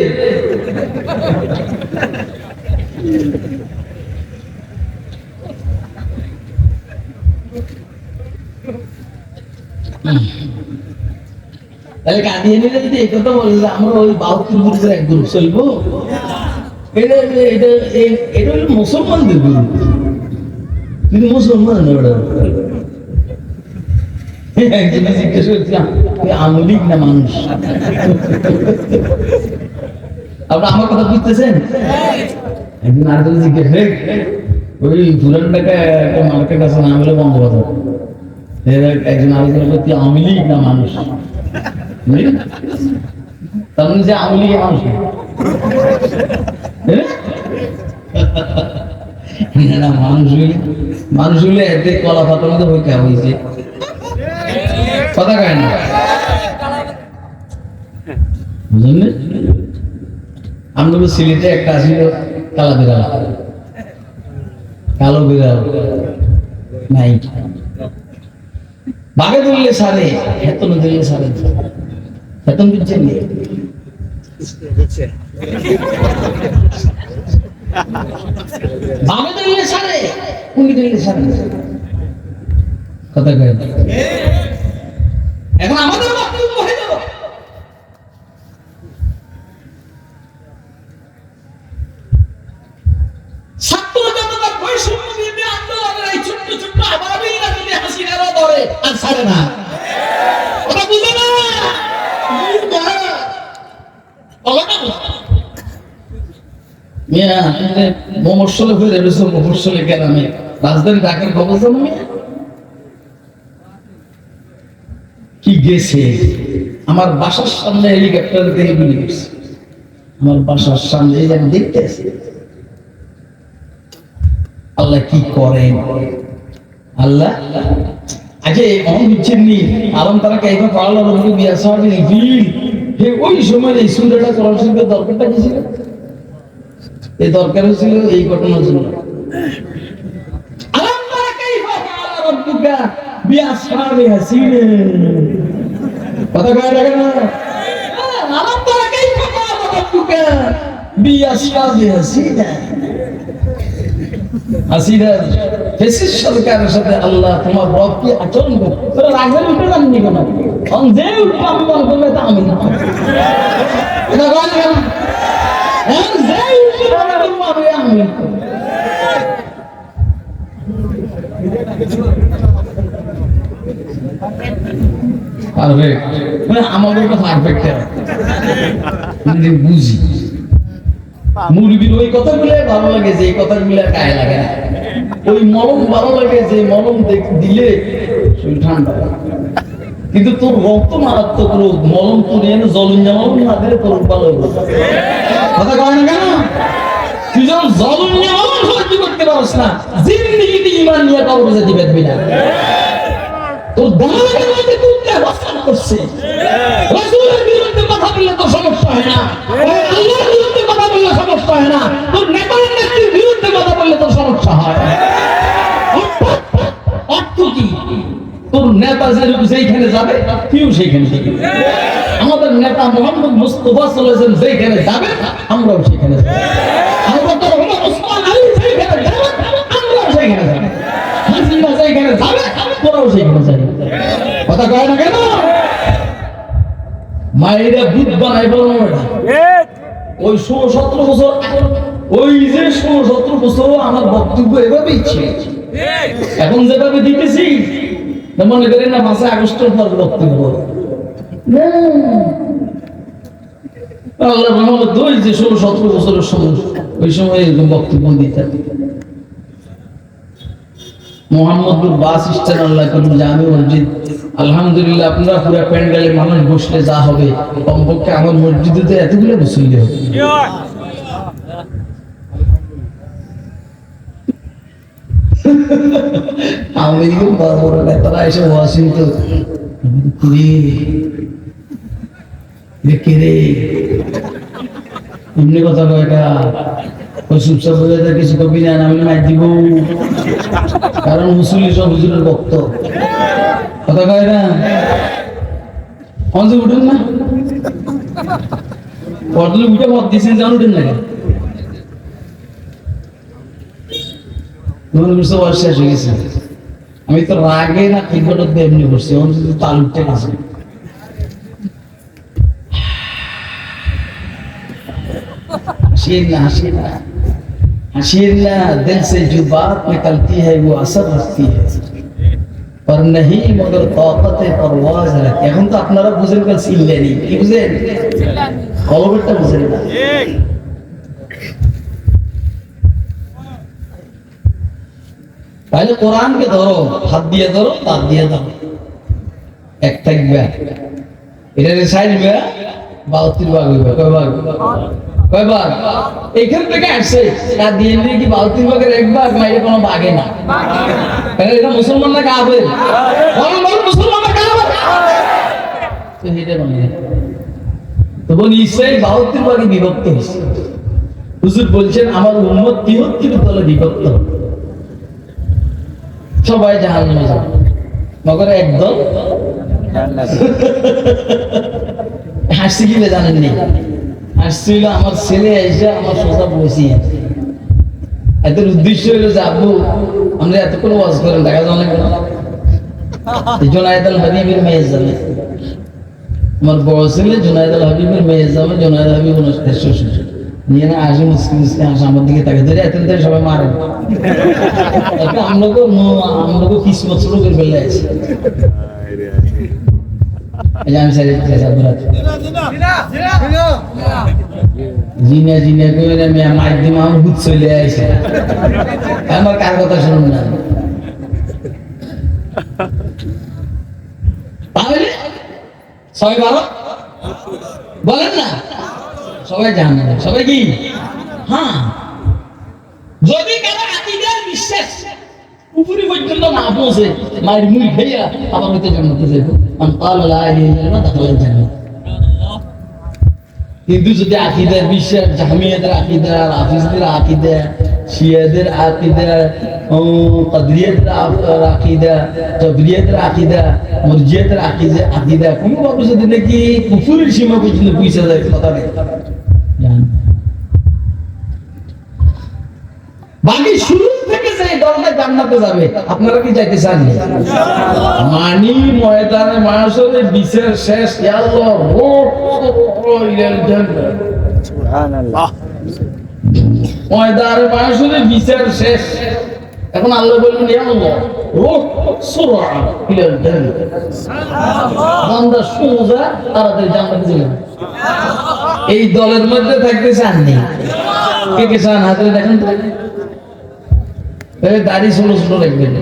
তাহলে কাদিয়ানি যদি এই কথা বলে যে আমরা ওই 72 গ্রুপের এক গ্রুপ চলবো, এটা এটা এটা হলো মুসলমানদের গ্রুপ, কিন্তু মুসলমান না ওটা। একজন জিজ্ঞেস করছিলাম আওয়ামী লীগ না মানুষ, আপনারা আমার কথা বুঝতেছেন? একদিন আরেকজন জিজ্ঞেস ওই পুরান ঢাকা একটা মার্কেট আছে নাম হলো বঙ্গবাজার, একজন আরেকজন বলতে আওয়ামী লীগ না মানুষ, তার মানে যে আওয়ামী লীগের মানুষ না, মানুষ হলে এতে কলা পাতার মধ্যে হইতে হয়েছে, কথা কয় না, বুঝলেন? আমরা সিলেটে একটা ছিল কালা বিড়াল, কালো বিড়াল নাই, বাঘে ধরলে সারে, হেতন ধরলে সারে, হেতন দিচ্ছেন বাঘে ধরলে সারে, কুড়ি ধরলে সারে, কথা কয়। এখন আমাদের বক্তব্য হইল ছাত্র জনতার বৈষম্য বিরোধী আন্দোলনের এই ছোট্ট ছোট্ট আবাবিরা যদি হাসিনারও ধরে আর ছাড়ে না, ওটা বুঝে না মিয়া মমর্ষলে হয়ে রয়েছে, মমর্ষলে গ্রামে রাজধানী ঢাকার খবর জানো মিয়া কি গেছে? আমার বাসার সামনে হেলিকপ্টার দেখে গুলি গেছে, আমার বাসার সামনে আমি দেখতে আছি। আল্লাহ কি করেন, আল্লাহ আজকে এমন বুঝছেন নি আলম তারা কাইবা পাওয়ার লোকে বিয়া সাহাবি ফিল হে ওই সময় এই সুন্দরটা করার সঙ্গে দরকারটা কি ছিল? এই দরকার ছিল এই ঘটনার জন্য। আলম তারা কাইবা পাওয়ার রব্বুকা বিয়া সাহাবি হাসিনা, কথা কয় লাগে না? আলম তারা কাইবা পাওয়ার রব্বুকা বিয়া সাহাবি হাসিনা, হাসিনা ফেসিস সরকারের সাথে আল্লাহ তোমার রব কি আচরণ করে, তোরা রাগের উঠে জাননি কেন? যে উঠবে আমি মনে করবে তা আমি না, এটা বল কেন? যে উঠবে মনে করবে আমি পারফেক্ট, আমাদের কথা পারফেক্ট বুঝি। মুরগির ওই কথাগুলো ভালো লাগে, যে কথাগুলো গায়ে লাগে না। ওই মলম ভালো লাগে, যে মলম দিলে শরীর ঠান্ডা, কিন্তু তোর রক্ত মারাত্মক রোগ, মলম তুলে এনে জলুঞ্জা মলম না দিলে তোর ভালো কথা কয় না কেন? তুই যখন জলুঞ্জা মলম সহ্য করতে পারস না, জিন্দেগিতে ঈমান নিয়ে কবরে যেতে পারবি না। তোর দাঁড়াতে দাঁড়াতে কুত্তে হত্যা করছে, রাসূলের বিরুদ্ধে কথা বললে তো সমস্যা হয় না, আল্লাহর বিরুদ্ধে কথা বললে সমস্যা হয় না, তোর নেতার নেত্রীর বিরুদ্ধে কথা বললে তোর সমস্যা হয়। অর্থ কি? তোর নেতা যেখানে যাবে তুইও সেইখানে যাবি। আমাদের নেতা মোহাম্মদ মুস্তাফা সাল্লাল্লাহু আলাইহি ওয়াসাল্লাম যেখানে যাবে আমরাও সেখানে যাব। আমরা তো ওসমান আলী যেখানে যাবে আমরাও সেখানে যাব। হাসিনা যেখানে যাবে তোরাও সেখানে যাবি। কথা কয় না কেন? মায়েরা বুধ বানাই বলো না, ওই 16-17 বছর, ওই যে 16-17 বছর আমার বক্তব্য এভাবেই ছিল, এখন যেভাবে দিতেছি মনে করেন না 5 আগস্টের পর বক্তব্য। আল্লাহ রহমত, ওই যে 16-17 বছরের সময় ওই সময় এরকম বক্তব্য দিতেন। মোহাম্মদপুর বাস স্ট্যান্ড আল্লাহ করুন জামে মসজিদ, আলহামদুলিল্লাহ আপনারা পুরো প্যান্ডেলে মানুষ বসলে যা হবে, কমপক্ষে আমার মসজিদে এতগুলো বসলে হবে। আমি বড় বড় নেতারা এসে ওয়াশিংটন এমনি কথা কয়, ওই চুপচাপ বলে কিছু কবি না, আমি মাই দিব, কারণ মুসলি সব হুজুরের ভক্ত, কথা কয় না। অঞ্চল উঠুন না, পর্দলে উঠে মত দিয়েছেন, যেমন উঠেন না, শেষ হয়ে গেছে। আমি তো রাগে না কি করে এমনি করছি, ওর যদি তাল উঠে গেছে। हसीना दिल से जो बात निकलती है वो असर रखती है पर नहीं मगर ताकत परवाज रखती है। এখন তো আপনারা বুঝেন কাল সিললেনি কি বুঝেন কলবেরটা বুঝেন না। তাহলে কোরআনকে ধরো, হাত দিয়ে ধরো, তার দিয়ে দাও, এক থাকবে এটা রিসাইড হবে 72 ভাগ হইবে। কয় ভাগ? কয় ভাগ? এখান থেকে আসছে তার দিয়ে দিয়ে কি 72 ভাগের এক ভাগ না, এটা কোনো ভাগে না। তাহলে এটা মুসলমান না কাফের? বল মুসলমান না কাফের? তো এটা বলে তো বলি ইসরাইল 72 ভাগে বিভক্ত হয়েছে। হুজুর বলছেন আমার উম্মত 73 দলে বিভক্ত, সবাই জাহান্নামে যাবে মগর একদল হাসি গিলে জানেননি। হাসছিল আমার ছেলে এসে আমার সোজা বসি, এদের উদ্দেশ্য হলো যে আব্বু আমরা এতক্ষণ ওয়াজ করেন দেখা যায় অনেক জুনায়েদ আল হাবিবের মেয়ে যাবে, আমার বড় ছেলে জুনায়েদ আল হাবিবের মেয়ে যাবে, জুনায়েদ আল হাবিব অনুষ্ঠানের শ্বশুর নিয়ে না আসে মুসলিম আসে আমার দিকে তাকে ধরে এত সবাই মারে। আমরা কিসমত শুরু করে ফেলে আছি। জিনা জিনা করে মাধ্যম আমার ভূত চলে আসে, আমার কার কথা শুনুন না। তাহলে সবাই ভালো বলেন না, সবাই জানেন সবাই কি? হ্যাঁ, যদি কারো আকীদার বিশ্বাস উপরি পর্যন্ত না পৌঁছে মায়ের মুড়ি খাইয়া আবার হইতে জান্নাতে যাইব, মান ক্বালা লা ইলাহা ইল্লাল্লাহ দাখালাল জান্নাত। কিন্তু যদি আকীদার বিশ্বাস জাহমিয়াদের আকীদা, হাফিজদের আকীদা, শিয়াদের আকীদা, কাদরিয়াদের আকীদা, জাবরিয়াদের আকীদা, মুরজিয়াদের আকীদা কোনোভাবে যদি নাকি কুফরের সীমা পর্যন্ত পৌঁছে যায় কথা নেই। বাকি শুরু থেকে যে দলটা জান্নাতে যাবে আপনারা কি যাইতে চান? মানি ময়দানে মানুষের বিচার শেষ, ইয়া আল্লাহ সুবহানাল্লাহ, ময়দানে মানুষের বিচার শেষ। এখন আল্লাহ বলবেন ইয়া আল্লাহ রূহ সুরআ ইলাল জান্নাত, বান্দা সোজা তাড়াতাড়ি জান্নাতে যাবে। এই দলের মধ্যে থাকতে চাননি? কে কে চান হাতে দেখেন তো। দাড়ি ছোট ছোট রাখবেন,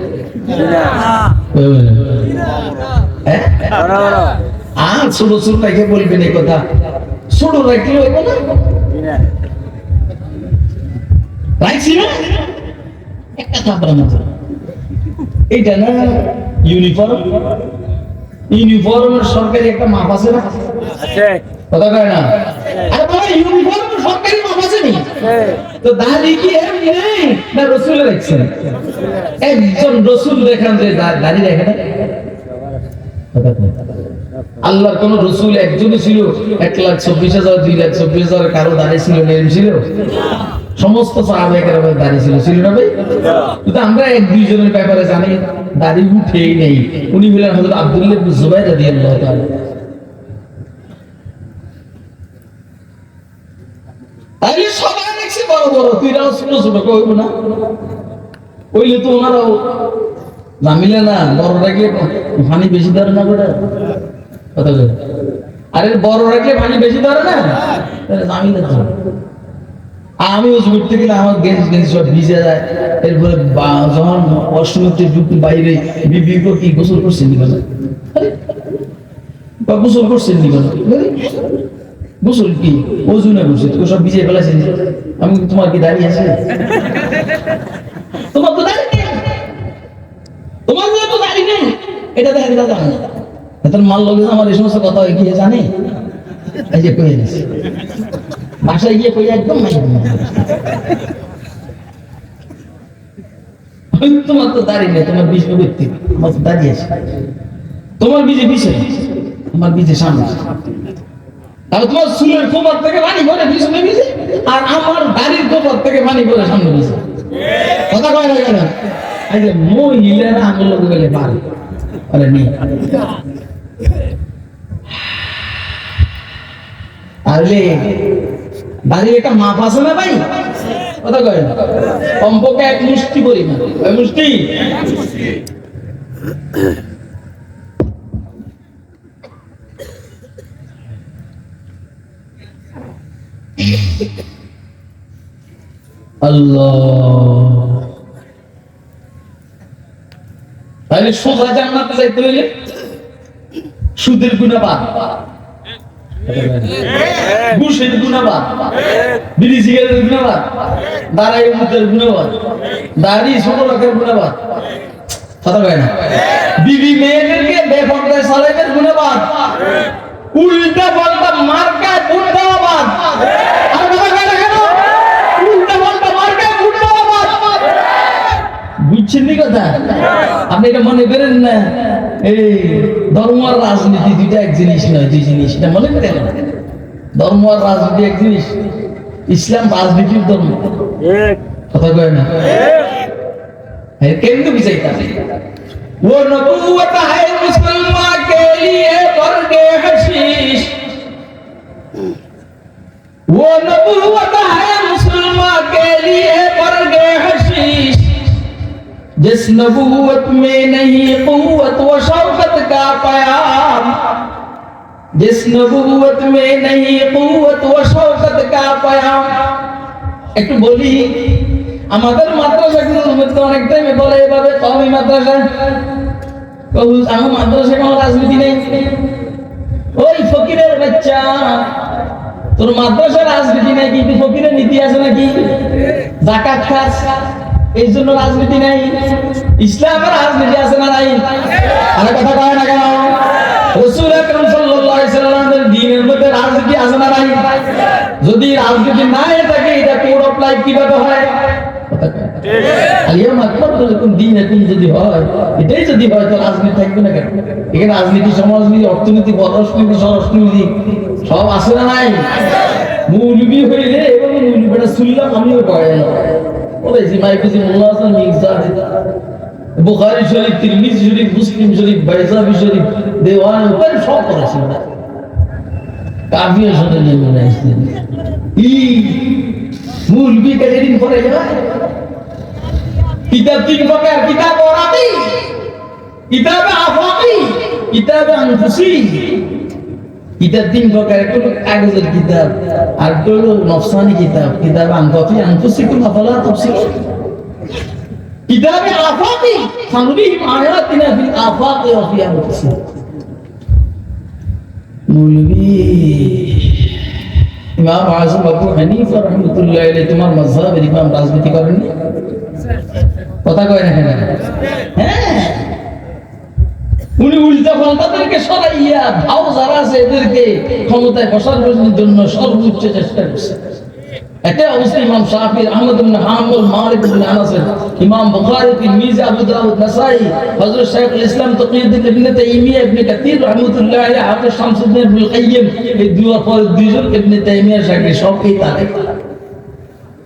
আর ছোট ছোট রেখে বলবেন এই কথা, ছোট রাখলে হইব না? রাখছি না একটা থাপড়া মাত্র। এইটা না ইউনিফর্মের সরকারি একটা মাপ আছে না? কথা কয় না? আরে বাবা ইউনিফর্মের সরকারি মাপ আছে নি? তো দাড়ি কি এমনি নেই না রাসূল রাখছেন? একজন রাসূল দেখান যে দাড়ি রাখে না? কথা কয় আল্লাহর কোন রাসূল একজনই ছিল 1,24,000 2,24,000 কারো দাড়ি ছিল না? ছিল? সমস্ত সাহাবায়ে কেরামের দাড়ি ছিল, ছিল না ভাই? কিন্তু আমরা এক দুইজনের ব্যাপারে জানি দাড়ি উঠেই নেই। উনি হলেন হযরত আব্দুল্লাহ ইবনে জুবাইর রাদিয়াল্লাহু তাআলা। আরে সবাই দেখছি বড় বড়, তুইরাও ছোট ছোট কইব না? কইলে তো ওনারাও জামিলে না, বড় রাখলে পানি বেশি ধরে না বড় কথা কই। আরে বড় রাখলে পানি বেশি ধরে না, তাহলে জামিলে তো। আমি ওজুর থেকে আমার গেঞ্জি সব ভিজে যায়, এরপরে যখন অষ্টমীতে ঢুকতে বাইরে বিবি কি গোসল করছেন নি কেন? বা গোসল করছেন নি কেন? গোসল কি ওজু না করছে, তো সব ভিজে ফেলাছেন। আমি তোমার কি দাঁড়িয়ে আছে? তোমার তো দাঁড়িয়ে নেই, তোমার তো দাঁড়িয়ে নেই, এটা দেখা দাদা তোর মাল লগে আমার এই সমস্ত কথা হয় কি জানে? এই যে কয়ে দিচ্ছে বাসায় গিয়ে কই একদম তোমার তো দাঁড়িয়ে নেই, তোমার বীজ ব্যক্তি আমার তো দাঁড়িয়ে আছে, তোমার বীজে পিছে আমার বীজে সামনে। তাহলে তোমার চুলের কোপার থেকে পানি করে পিছনে ভিজে, আর আমার দাড়ির কোপার থেকে পানি করে সামনে ভিজে। কথা কয় না কেন? এই যে মহিলারা আঙুল গেলে পারে আরে নি আরে বাড়ির একটা মাপ আছে না ভাই কথা কয় কমপক্ষে এক মুষ্টি পরিমাণ ওই মুষ্টি আল্লাহ তাহলে সোজা জান্নাতে যাইতে হইলে সুদের গুনাহ বাদ ঘুষের গুনাহ বাদ বিড়ি সিগারেটের গুনাহ বাদ দাঁড়াই মুখের গুনাহ বাদ দাড়ি ছোট রাখার গুনাহ বাদ কথা কয় না বিবি মেয়েদেরকে বেপরদায় সালাইদের গুনাহ বাদ উল্টা পাল্টা মার্কা গুনাহ বাদ আর কথা কয় না কেন উল্টা পাল্টা মার্কা গুনাহ বাদ বুঝছেন নি কথা আপনি এটা মনে করেন না এই ধর্ম আর রাজনীতি দুইটা এক জিনিস নয় দুই জিনিস এটা মনে করেন ধর্ম আর রাজনীতি এক জিনিস ইসলাম রাজনীতির ধর্ম কথা কয় না কেমনে বুঝাইতা वो नबूवत है मुसलमान के लिए वर्गे हशीश वो नबूवत है मुसलमान के लिए वर्गे हशीश जिस नबूवत में नहीं कुव्वत व शौकत का प्याम जिस नबूवत में नहीं कुव्वत व शौकत का प्याम একটু বলি আমাদের মাদ্রাসাগুলোর মধ্যে অনেক টাইমে বলে এভাবে কওমি মাদ্রাসা আমার মাদ্রাসায় কোনো রাজনীতি নেই ওই ফকিরের বাচ্চা তোর মাদ্রাসায় রাজনীতি নেই কিন্তু ফকিরের নীতি আছে নাকি যাকাত খাস এই জন্য রাজনীতি নাই ইসলামের রাজনীতি আছে না নাই আরে কথা কয় না কেন রাসূল আকরাম সাল্লাল্লাহু আলাইহি সাল্লামের দ্বীনের মধ্যে রাজনীতি আছে না নাই যদি রাজনীতি নাই থাকে এটা কোড অফ লাইফ কিভাবে হয় আলিয়া মাকবার তো কোন দিন এখন যদি হয় এটাই যদি হয় তো রাজনীতি থাকবে না কেন এখানে রাজনীতি সমাজনীতি অর্থনীতি পররাষ্ট্রনীতি স্বরাষ্ট্রনীতি সব আছে না নাই মৌলবি হইলে এবং মৌলবিটা শুনলাম আমিও কয় না ওই যে মাইকুজি মোল্লা হাসান মির্জা বুখারী শরীফ তিরমিজি শরীফ মুসলিম শরীফ বাইজাবি শরীফ দেওয়ান উপর সব করেছে কাফিয়া শরীফ নিয়ে মনে আসছে ই মৌলবি কতদিন পরে যায় কিতাব তিন প্রকার কিতাব ওরাতি কিতাব আফাকি কিতাব আনফুসি কিতাব তিন প্রকার একটা হলো কাগজের কিতাব আর একটা হলো নফসানি কিতাব কিতাব আনফাকি আনফুসিকুম আফালা তাফসিরুন কিতাব আফাকি সানুরিহিম আয়াতিনা ফিল আফাকি ওয়া ফি আনফুসিহিম মৌলবী ইমাম আযম আবু হানিফা রাহমাতুল্লাহি আলাইহি তোমার মাযহাবের ইমাম রাজনীতি করেননি কথা কয় না কেন হ্যাঁ উনি উল্টা পাল্টাদেরকে সরাইয়া ভাও যারা আছে এদেরকে ক্ষমতায় বসানোর জন্য সর্বোচ্চ চেষ্টা করছে একটা অবস্থা ইমাম শাফি আহমদ ইবনে হাম্বল মালিক ইবনে আনাস ইমাম বুখারী তিরমিজি আবু দাউদ নাসাই হযরত শাইখুল ইসলাম তাকিউদ্দিন ইবনে তাইমিয়া ইবনে কাসির রাহমাতুল্লাহি আলাইহি হাফেজ শামসুদ্দিন ইবনে কাইয়্যিম এই দুইবার পরে দুইজন ইবনে তাইমিয়ার শাগির সব এই তারে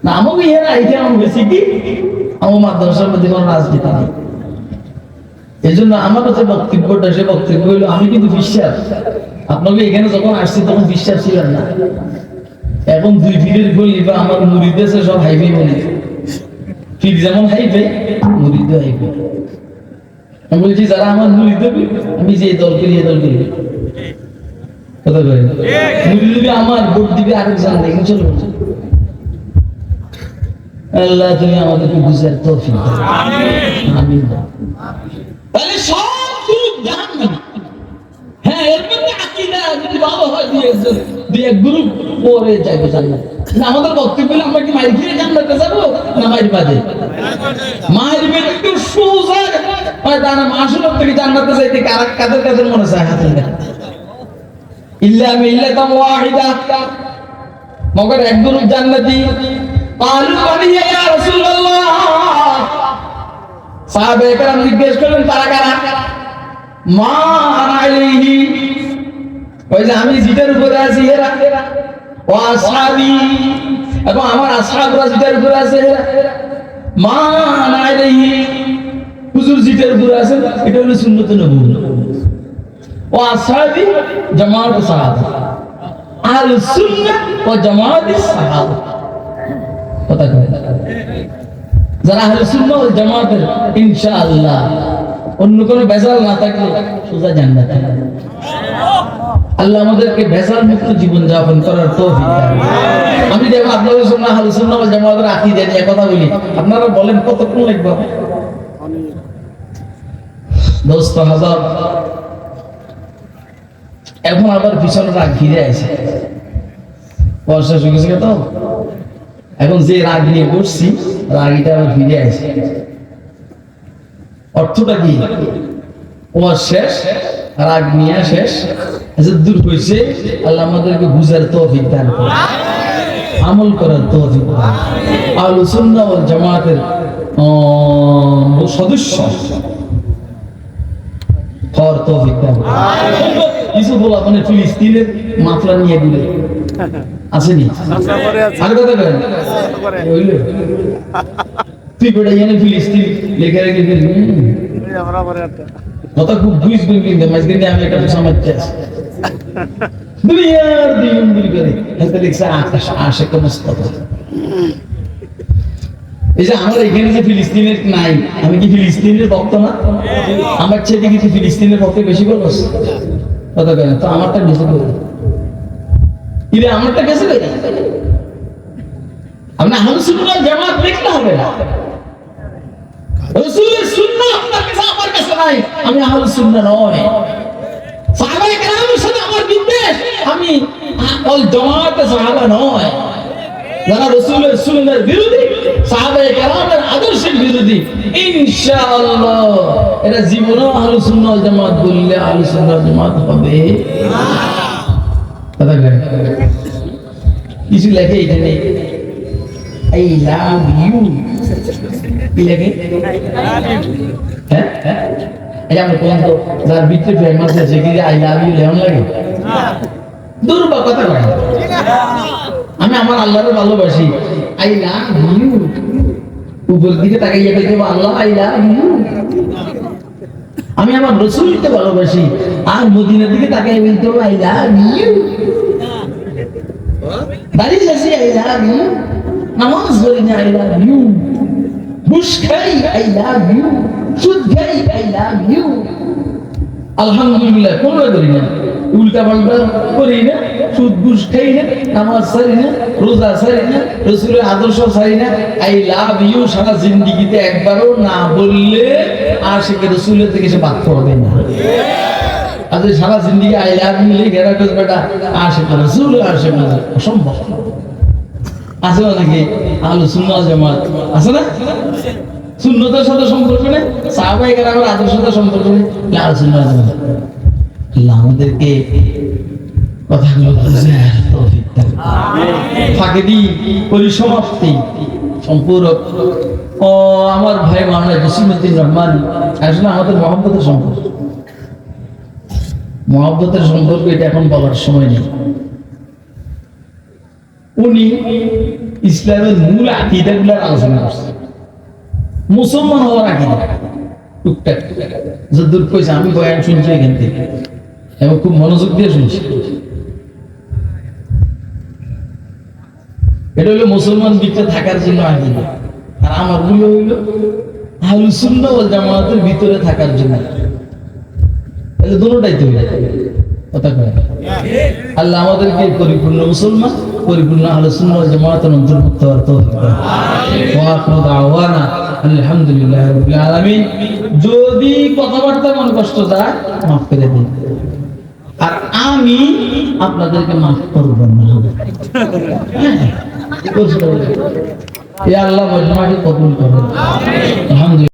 নামও এরা আইডিয়া আমার বেশি কি আমার মাদ্রাসার মধ্যে কোনো রাজনীতি নেই এই জন্য আমার কাছে বক্তব্যটা সে বক্তব্য হইলো আমি কিন্তু বিশ্বাস আপনাকে এখানে যখন আসছি তখন বিশ্বাস ছিলেন না এখন দুই ফিরের বলি বা আমার মুরিদ আছে সব হাইফে বলি ফির যেমন হাইফে মুরিদ হাইফে আমি বলছি যারা আমার মুরিদ হবে আমি যে দল করি এ দল করি কথা বলে মুরিদ হবে আমার ভোট দিবে আরেকজন দেখুন চলো আল্লাহ তুমি আমাদেরকে বুঝার তৌফিক দাও আমিন তাহলে সব গ্রুপ জাহান্নামী হ্যাঁ এর মধ্যে আকীদা যদি ভালো হয় দুই এক গ্রুপ পরে যাবে জান্নাত না আমাদের বক্তব্য হলো আমরা কি মাইর খেয়ে জান্নাতে যাব না মাইর বাদে মাইর বাদে একটু সোজা হয় দানা আসল থেকে জান্নাতে যাইতে কাদের কাদের মনে চায় হাতে ইল্লা মিল্লাতাম ওয়াহিদা মগর এক গ্রুপ জান্নাতি قالوا من يا رسول الله সাহাবে کرام জিজ্ঞেস করলেন তারা কারা মা আনা আলাইহি ওই যে আমি জিটার উপরে আছি এরা ওয়া আসহাবি এবং আমার আসহাবরা জিটার উপরে আছে এরা মা আনা আলাইহি হুজুর জিটের উপরে আছেন, এটা হলো সুন্নতে নবুয়ী। ও আসহাবি জামাত সাহাবা, আহলুস সুন্নাহ ওয়া জামাতিস সাহাবা। কথা কয় যারা আহলুস সুন্নাহ ওয়াল জামাতের, ইনশাআল্লাহ অন্য কোনো ভেজাল না থাকলে সোজা জান্নাতে। আল্লাহ আমাদেরকে ভেজাল মুক্ত জীবন যাপন করার তৌফিক দান। আমি দেখো আপনাদের সামনে আহলুস সুন্নাহ ওয়াল জামাতের আকীদা নিয়ে কথা বলি, আপনারা বলেন কতক্ষণ লাগবে? দোস্ত হাজার, এখন আবার পিছনে রাগ ফিরে আছে, বর্ষা শুয়ে গেছে তো, এখন যে রাগ নিয়ে বসছি রাগটা আবার ফিরে আছে। অর্থটা কি? ও শেষ, রাগ নিয়ে শেষ, দূর হয়েছে। আল্লাহ আমাদেরকে বুঝার তৌফিক দান করে, আমল করার তৌফিক দান। আহলুস সুন্নাহ ওয়াল জামাতের সদস্য হওয়ার তৌফিক দান। কিছু বলা মানে ফিলিস্তিনের মাফলার নিয়ে ঘুরে আসেনি, আর কথা বলেন তুই বেড়ে জানি ফিলিস্তিন লেখে রেখে কথা খুব বুঝবেন, কিন্তু মাঝখানে আমি একটা সমাজে আছি দুনিয়ার দিন দুই করে হাতে লিখছে আকাশ আশেক মুস্তাফা। এই যে আমার এখানে যে ফিলিস্তিনের নাই, আমি কি ফিলিস্তিনের ভক্ত না? আমার ছেলে কি ফিলিস্তিনের ভক্ত বেশি বলো? কথা বলেন তো, আমারটা বেশি করে ইরে, আমারটা বেশি করে। আপনি আহলুস সুন্নাহ ওয়াল জামাত দেখতে হবে না, রাসূলের সুন্নাহ আপনার কাছে আমার কাছে নাই, আমি আহলুস সুন্নাহ নয়। সাহাবায়ে কেরামের সাথে আমার বিদ্বেষ, আমি ওয়াল জামাতের সাহাবা নয়। যারা রাসূলের সুন্নাহর বিরোধী, সাহাবায়ে কেরামের আদর্শের বিরোধী, ইনশাআল্লাহ এরা জীবনেও আহলুস সুন্নাহ ওয়াল জামাত বললে আহলুস সুন্নাহ ওয়াল জামাত হবে না। কথা কয় কিছু লেখে এখানে আই লাভ ইউ, কি লেখে? হ্যাঁ এই আমরা কোন তো যার ভিতরে ফেমাস আছে কি আই লাভ ইউ লেখন লাগে? দুর্বা কথা কয়। আমি আমার আল্লাহকে ভালোবাসি, আই লাভ ইউ। উপর দিকে তাকাইয়া দেখব আল্লাহ আই লাভ ইউ। আমি আমার রাসূলকে ভালোবাসি, আর মদিনার দিকে তাকাইয়া বলতে আই লাভ ইউ। দাঁড়িয়ে আছি আই লাভ ইউ, নামাজ পড়ি না আই লাভ ইউ, ঘুষ খাই আই লাভ ইউ, সুদ খাই আই লাভ ইউ। আলহামদুলিল্লাহ কোনটা করি না, উল্টা পাল্টা করি না, সুদ ঘুষ খাই না, নামাজ ছাড়ি না, রোজা ছাড়ি না, রাসূলের আদর্শ ছাড়ি না। আই লাভ ইউ সারা জিন্দেগিতে একবারও না বললে আশিকে রাসূলের থেকে সে বাদ পড়বে না। আজ সারা জিন্দেগি আই লাভ ইউ লিখে রাখো বেটা, আশিকে রাসূল আশিকে অসম্ভব। আছে নাকি আহলুস সুন্নাহ ওয়াল জামাত? আছে না? সুন্নতের সাথে সম্পর্ক নেই, সাহাবায়ে কেরামের আদর্শের সাথে সম্পর্ক নেই, আহলুস সুন্নাহ ওয়াল জামাত। আল্লাহ আমাদেরকে কথাগুলো বুঝার তৌফিক দান। ফাঁকে দি পরিসমাপ্তি সম্পূরক ও আমার ভাই মাওলানা জসিমউদ্দিন রহমান, আসলে আমাদের মহব্বতের সম্পর্ক, মহব্বতের সম্পর্ক এটা এখন বলার সময় নেই। উনি ইসলামের মূল আকীদাগুলোর আলোচনা করছেন, মুসলমান হওয়ার আকীদা টুকটাক যদ্দূর কইছে আমি বয়ান শুনছি এখান থেকে, এবং খুব মনোযোগ দিয়ে শুনছি। এটা হলো মুসলমান ভিতরে থাকার জন্য আকীদা, আর আমার গুলো হইল আহলুস সুন্নাহ ওয়াল জামাতের ভিতরে থাকার জন্য। তাহলে দুটোটাই তো কথা কয়। আল্লাহ আমাদেরকে পরিপূর্ণ মুসলমান, পরিপূর্ণ আহলুস সুন্নাহ ওয়াল জামাতের অন্তর্ভুক্ত হওয়ার তৌফিক দান। ওয়া আখিরু দাওয়ানা আলহামদুলিল্লাহি রাব্বিল আলামিন। যদি কথাবার্তা মনে কষ্ট যায় মাফ করে দিন, আর আমি আপনাদেরকে মাফ করব না। আল্লাহ মজমাকে কবুল করেন। আলহামদুলিল্লাহ।